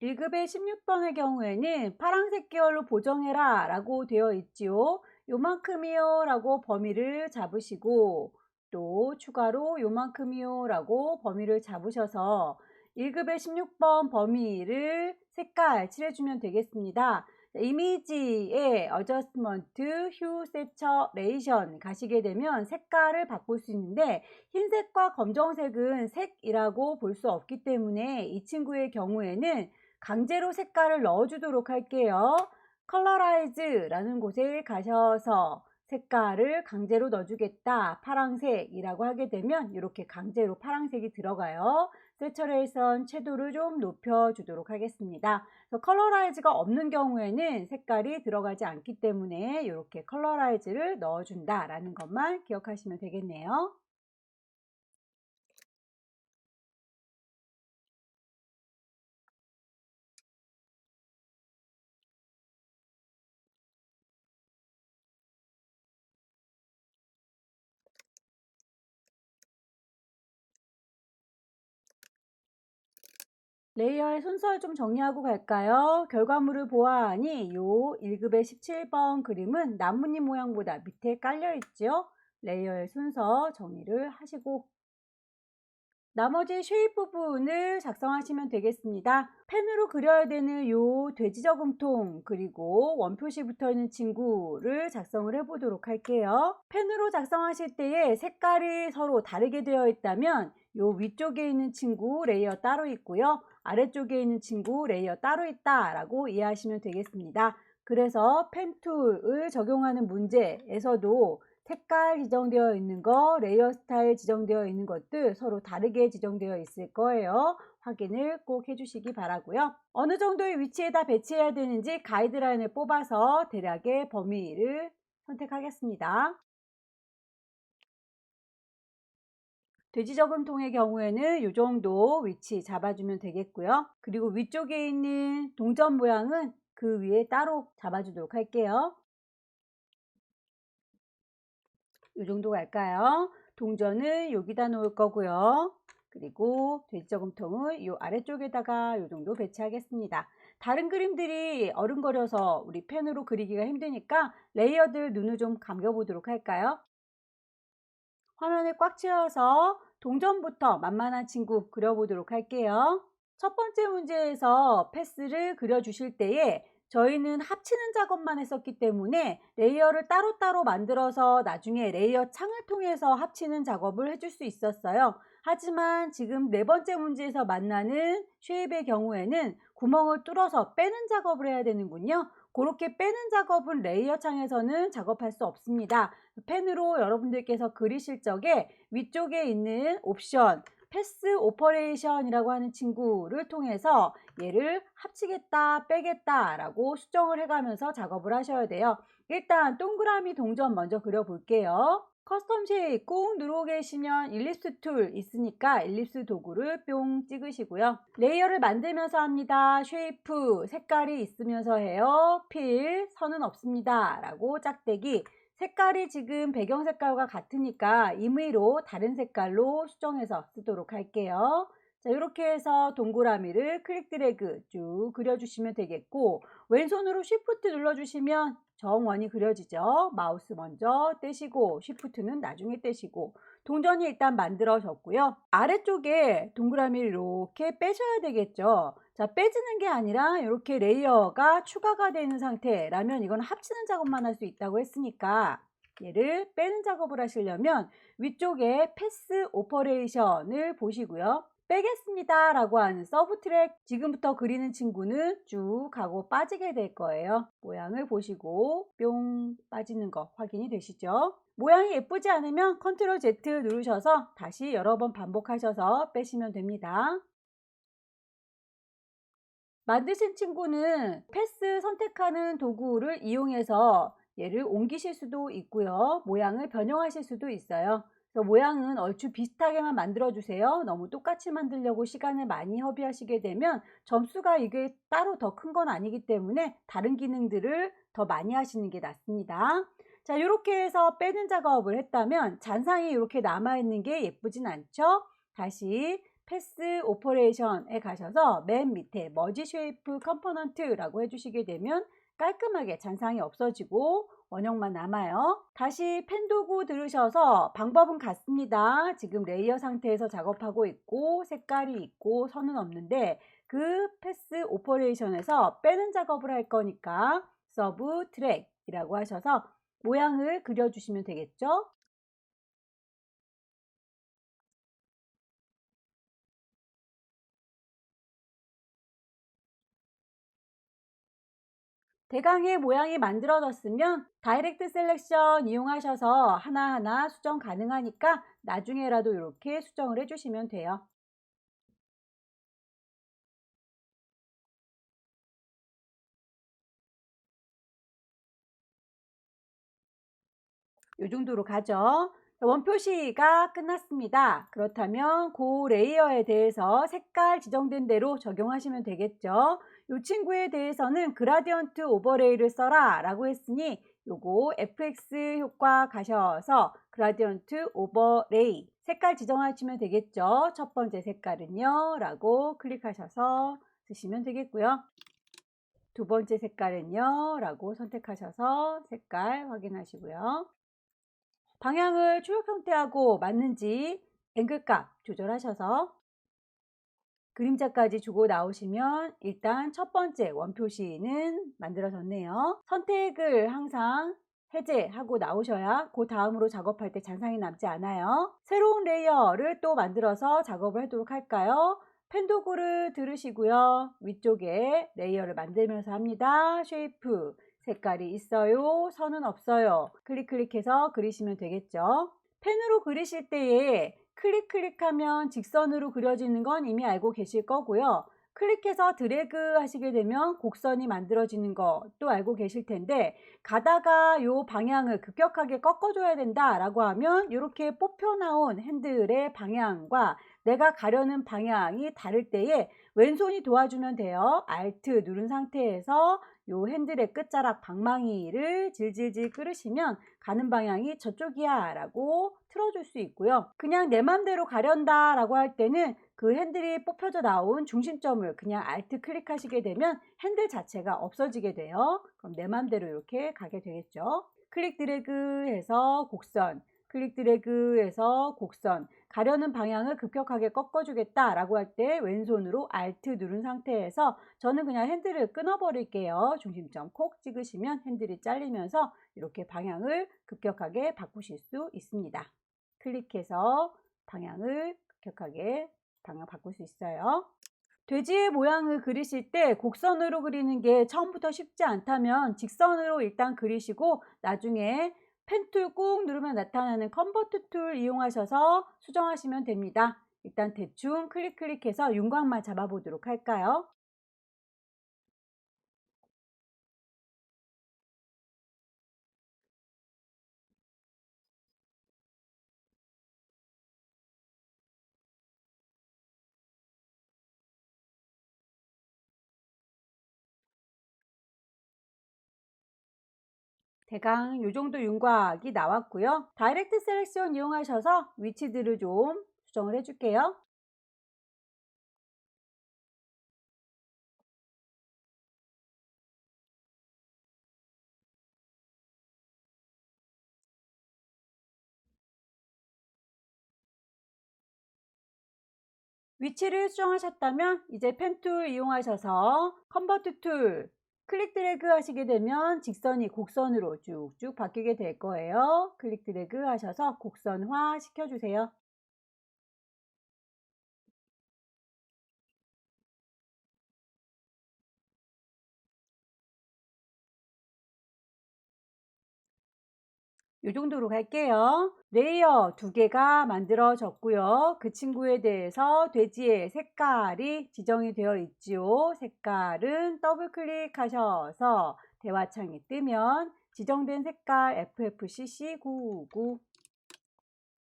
일 1급의 16번의 경우에는 파란색 계열로 보정해라 라고 되어 있지요. 요만큼이요 라고 범위를 잡으시고 또 추가로 요만큼이요 라고 범위를 잡으셔서 1급의 16번 범위를 색깔 칠해주면 되겠습니다. 이미지의 어저스먼트, 휴, 세처레이션 가시게 되면 색깔을 바꿀 수 있는데 흰색과 검정색은 색이라고 볼 수 없기 때문에 이 친구의 경우에는 강제로 색깔을 넣어주도록 할게요. 컬러라이즈라는 곳에 가셔서 색깔을 강제로 넣어주겠다. 파란색이라고 하게 되면 이렇게 강제로 파란색이 들어가요. 세처레이션 채도를 좀 높여주도록 하겠습니다. 그래서 컬러라이즈가 없는 경우에는 색깔이 들어가지 않기 때문에 이렇게 컬러라이즈를 넣어준다라는 것만 기억하시면 되겠네요. 레이어의 순서를 좀 정리하고 갈까요? 결과물을 보아하니 요 1급의 17번 그림은 나뭇잎 모양보다 밑에 깔려 있죠. 레이어의 순서 정리를 하시고 나머지 쉐입 부분을 작성하시면 되겠습니다. 펜으로 그려야 되는 요 돼지 저금통 그리고 원표시 붙어 있는 친구를 작성을 해 보도록 할게요. 펜으로 작성하실 때에 색깔이 서로 다르게 되어 있다면 요 위쪽에 있는 친구 레이어 따로 있고요. 아래쪽에 있는 친구 레이어 따로 있다 라고 이해하시면 되겠습니다. 그래서 펜툴을 적용하는 문제에서도 색깔 지정되어 있는 거, 레이어 스타일 지정되어 있는 것들 서로 다르게 지정되어 있을 거예요. 확인을 꼭 해주시기 바라고요. 어느 정도의 위치에다 배치해야 되는지 가이드라인을 뽑아서 대략의 범위를 선택하겠습니다. 돼지 저금통의 경우에는 이 정도 위치 잡아주면 되겠고요. 그리고 위쪽에 있는 동전 모양은 그 위에 따로 잡아주도록 할게요. 이 정도 갈까요? 동전은 여기다 놓을 거고요. 그리고 돼지저금통은 이 아래쪽에다가 이 정도 배치하겠습니다. 다른 그림들이 어른거려서 우리 펜으로 그리기가 힘드니까 레이어들 눈을 좀 감겨보도록 할까요? 화면을 꽉 채워서 동전부터 만만한 친구 그려보도록 할게요. 첫 번째 문제에서 패스를 그려주실 때에 저희는 합치는 작업만 했었기 때문에 레이어를 따로따로 만들어서 나중에 레이어 창을 통해서 합치는 작업을 해줄 수 있었어요. 하지만 지금 네 번째 문제에서 만나는 쉐입의 경우에는 구멍을 뚫어서 빼는 작업을 해야 되는군요. 그렇게 빼는 작업은 레이어 창에서는 작업할 수 없습니다. 펜으로 여러분들께서 그리실 적에 위쪽에 있는 옵션 패스 오퍼레이션이라고 하는 친구를 통해서 얘를 합치겠다 빼겠다 라고 수정을 해가면서 작업을 하셔야 돼요. 일단 동그라미 동전 먼저 그려 볼게요. 커스텀 쉐입 꾹 누르고 계시면 일립스 툴 있으니까 일립스 도구를 뿅 찍으시고요. 레이어를 만들면서 합니다. 쉐이프 색깔이 있으면서 해요. 필 선은 없습니다 라고 짝대기. 색깔이 지금 배경 색깔과 같으니까 임의로 다른 색깔로 수정해서 쓰도록 할게요. 자, 이렇게 해서 동그라미를 클릭 드래그 쭉 그려주시면 되겠고 왼손으로 쉬프트 눌러주시면 정원이 그려지죠. 마우스 먼저 떼시고 쉬프트는 나중에 떼시고 동전이 일단 만들어졌고요. 아래쪽에 동그라미를 이렇게 빼셔야 되겠죠. 자, 빼지는 게 아니라 이렇게 레이어가 추가가 되는 상태라면 이건 합치는 작업만 할 수 있다고 했으니까 얘를 빼는 작업을 하시려면 위쪽에 패스 오퍼레이션을 보시고요. 빼겠습니다 라고 하는 서브 트랙 지금부터 그리는 친구는 쭉 하고 빠지게 될 거예요. 모양을 보시고 뿅 빠지는 거 확인이 되시죠? 모양이 예쁘지 않으면 컨트롤 Z 누르셔서 다시 여러 번 반복하셔서 빼시면 됩니다. 만드신 친구는 패스 선택하는 도구를 이용해서 얘를 옮기실 수도 있고요. 모양을 변형하실 수도 있어요. 그래서 모양은 얼추 비슷하게만 만들어 주세요. 너무 똑같이 만들려고 시간을 많이 허비하시게 되면 점수가 이게 따로 더 큰 건 아니기 때문에 다른 기능들을 더 많이 하시는 게 낫습니다. 자, 이렇게 해서 빼는 작업을 했다면 잔상이 이렇게 남아있는 게 예쁘진 않죠? 다시 패스 오퍼레이션에 가셔서 맨 밑에 머지 쉐이프 컴포넌트라고 해주시게 되면 깔끔하게 잔상이 없어지고 원형만 남아요. 다시 펜 도구 들으셔서 방법은 같습니다. 지금 레이어 상태에서 작업하고 있고 색깔이 있고 선은 없는데 그 패스 오퍼레이션에서 빼는 작업을 할 거니까 서브 트랙이라고 하셔서 모양을 그려주시면 되겠죠. 대강의 모양이 만들어졌으면 다이렉트 셀렉션 이용하셔서 하나하나 수정 가능하니까 나중에라도 이렇게 수정을 해주시면 돼요. 이 정도로 가죠. 원표시가 끝났습니다. 그렇다면 그 레이어에 대해서 색깔 지정된 대로 적용하시면 되겠죠. 이 친구에 대해서는 그라디언트 오버레이를 써라 라고 했으니 요거 FX 효과 가셔서 그라디언트 오버레이 색깔 지정하시면 되겠죠. 첫 번째 색깔은요 라고 클릭하셔서 쓰시면 되겠고요. 두 번째 색깔은요 라고 선택하셔서 색깔 확인하시고요. 방향을 출력 형태하고 맞는지 앵글값 조절하셔서 그림자까지 주고 나오시면 일단 첫 번째 원표시는 만들어졌네요. 선택을 항상 해제하고 나오셔야 그 다음으로 작업할 때 잔상이 남지 않아요. 새로운 레이어를 또 만들어서 작업을 하도록 할까요? 펜 도구를 들으시고요. 위쪽에 레이어를 만들면서 합니다. 쉐이프 색깔이 있어요? 선은 없어요? 클릭해서 그리시면 되겠죠. 펜으로 그리실 때에 클릭하면 직선으로 그려지는 건 이미 알고 계실 거고요. 클릭해서 드래그 하시게 되면 곡선이 만들어지는 것도 알고 계실 텐데 가다가 이 방향을 급격하게 꺾어줘야 된다라고 하면 이렇게 뽑혀 나온 핸들의 방향과 내가 가려는 방향이 다를 때에 왼손이 도와주면 돼요. Alt 누른 상태에서 이 핸들의 끝자락 방망이를 질질질 끌으시면 가는 방향이 저쪽이야 라고 틀어줄 수 있고요. 그냥 내 맘대로 가련다 라고 할 때는 그 핸들이 뽑혀져 나온 중심점을 그냥 Alt 클릭하시게 되면 핸들 자체가 없어지게 돼요. 그럼 내 맘대로 이렇게 가게 되겠죠. 클릭 드래그 해서 곡선, 클릭 드래그 해서 곡선, 가려는 방향을 급격하게 꺾어주겠다 라고 할 때 왼손으로 Alt 누른 상태에서 저는 그냥 핸들을 끊어 버릴게요. 중심점 콕 찍으시면 핸들이 잘리면서 이렇게 방향을 급격하게 바꾸실 수 있습니다. 클릭해서 방향을 급격하게 방향 바꿀 수 있어요. 돼지의 모양을 그리실 때 곡선으로 그리는 게 처음부터 쉽지 않다면 직선으로 일단 그리시고 나중에 펜툴 꾹 누르면 나타나는 컨버트 툴 이용하셔서 수정하시면 됩니다. 일단 대충 클릭해서 윤곽만 잡아보도록 할까요? 대강 요 정도 윤곽이 나왔고요. 다이렉트 셀렉션 이용하셔서 위치들을 좀 수정을 해줄게요. 위치를 수정하셨다면 이제 펜 툴 이용하셔서 컨버트 툴 클릭 드래그 하시게 되면 직선이 곡선으로 쭉쭉 바뀌게 될 거예요. 클릭 드래그 하셔서 곡선화 시켜주세요. 이 정도로 갈게요. 레이어 두 개가 만들어졌고요. 그 친구에 대해서 돼지의 색깔이 지정이 되어 있지요. 색깔은 더블 클릭하셔서 대화창이 뜨면 지정된 색깔 FFCC999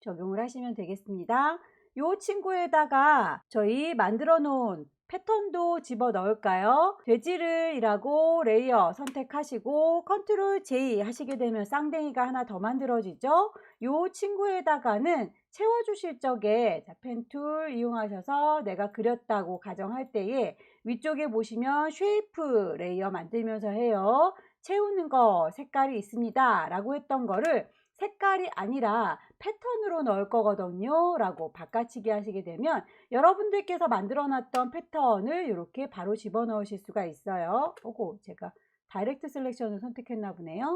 적용을 하시면 되겠습니다. 이 친구에다가 저희 만들어 놓은 패턴도 집어 넣을까요? 돼지를이라고 레이어 선택하시고 컨트롤 J 하시게 되면 쌍댕이가 하나 더 만들어지죠. 이 친구에다가는 채워주실 적에 펜 툴 이용하셔서 내가 그렸다고 가정할 때에 위쪽에 보시면 쉐이프 레이어 만들면서 해요. 채우는 거 색깔이 있습니다 라고 했던 거를 색깔이 아니라 패턴으로 넣을 거거든요 라고 바꿔치기 하시게 되면 여러분들께서 만들어 놨던 패턴을 이렇게 바로 집어넣으실 수가 있어요. 오고 제가 다이렉트 셀렉션을 선택했나 보네요.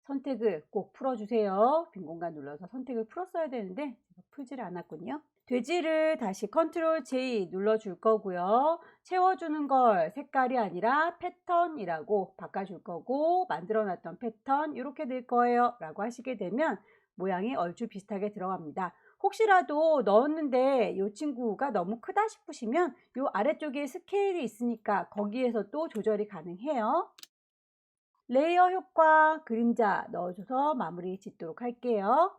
선택을 꼭 풀어주세요. 빈 공간 눌러서 선택을 풀었어야 되는데 제가 풀지를 않았군요. 돼지를 다시 컨트롤 J 눌러줄 거고요. 채워주는 걸 색깔이 아니라 패턴이라고 바꿔줄 거고, 만들어놨던 패턴 이렇게 될 거예요 라고 하시게 되면 모양이 얼추 비슷하게 들어갑니다. 혹시라도 넣었는데 이 친구가 너무 크다 싶으시면 이 아래쪽에 스케일이 있으니까 거기에서 또 조절이 가능해요. 레이어 효과 그림자 넣어줘서 마무리 짓도록 할게요.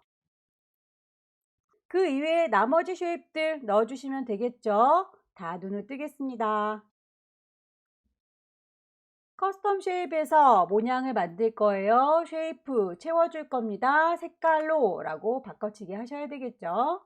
그 이외에 나머지 쉐입들 넣어주시면 되겠죠. 다 눈을 뜨겠습니다. 커스텀 쉐입에서 모양을 만들 거예요. 쉐이프 채워줄 겁니다. 색깔로 라고 바꿔치기 하셔야 되겠죠.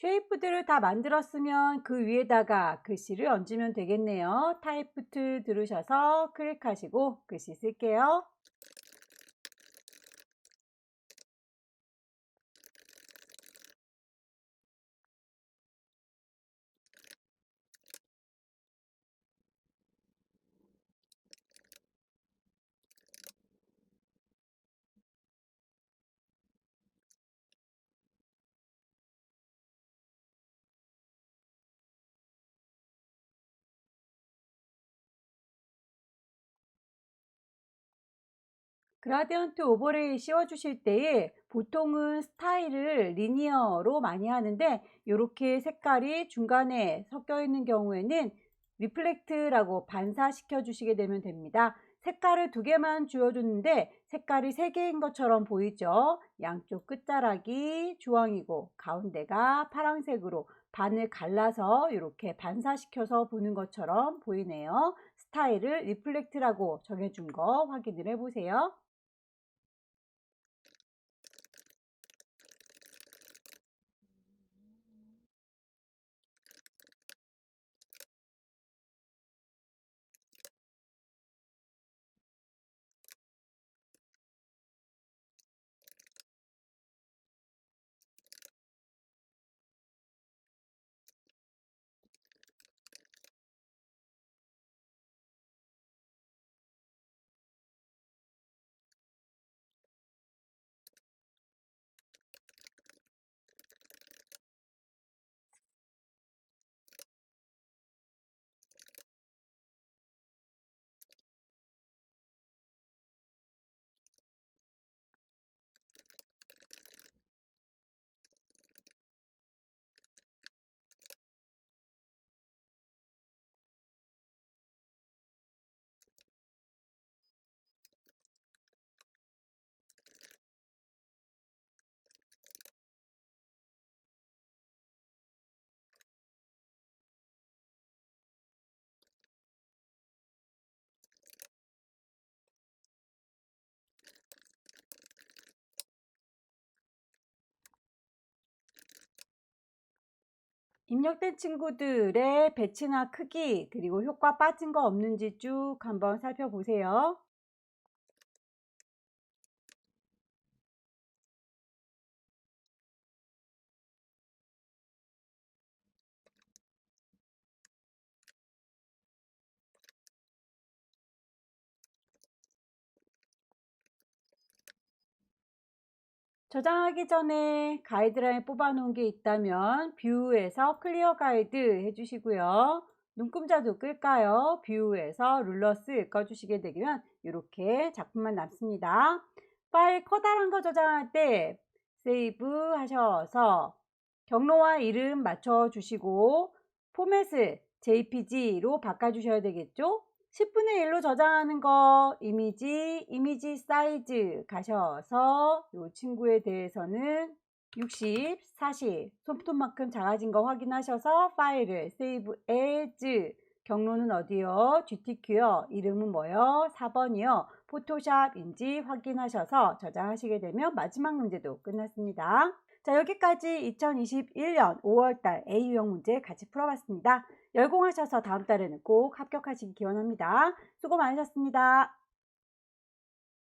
쉐이프들을 다 만들었으면 그 위에다가 글씨를 얹으면 되겠네요. 타입부트 들으셔서 클릭하시고 글씨 쓸게요. 그라디언트 오버레이 씌워주실 때에 보통은 스타일을 리니어로 많이 하는데, 이렇게 색깔이 중간에 섞여 있는 경우에는 리플렉트라고 반사시켜 주시게 되면 됩니다. 색깔을 2개만 주어줬는데 색깔이 3개인 것처럼 보이죠? 양쪽 끝자락이 주황이고 가운데가 파란색으로 반을 갈라서 이렇게 반사시켜서 보는 것처럼 보이네요. 스타일을 리플렉트라고 정해준 거 확인을 해보세요. 입력된 친구들의 배치나 크기, 그리고 효과 빠진 거 없는지 쭉 한번 살펴보세요. 저장하기 전에 가이드라인 뽑아 놓은 게 있다면 뷰에서 클리어 가이드 해주시고요. 눈금자도 끌까요? 뷰에서 룰러스 꺼주시게 되면 이렇게 작품만 남습니다. 파일 커다란 거 저장할 때 세이브 하셔서 경로와 이름 맞춰 주시고 포맷을 JPG로 바꿔 주셔야 되겠죠? 10분의 1로 저장하는 거 이미지 사이즈 가셔서 이 친구에 대해서는 60, 40 손톱만큼 작아진 거 확인하셔서 파일을 save as 경로는 어디요? GTQ요. 이름은 뭐요? 4번이요. 포토샵인지 확인하셔서 저장하시게 되면 마지막 문제도 끝났습니다. 자, 여기까지 2021년 5월달 A유형 문제 같이 풀어봤습니다. 열공하셔서 다음 달에는 꼭 합격하시기 기원합니다. 수고 많으셨습니다.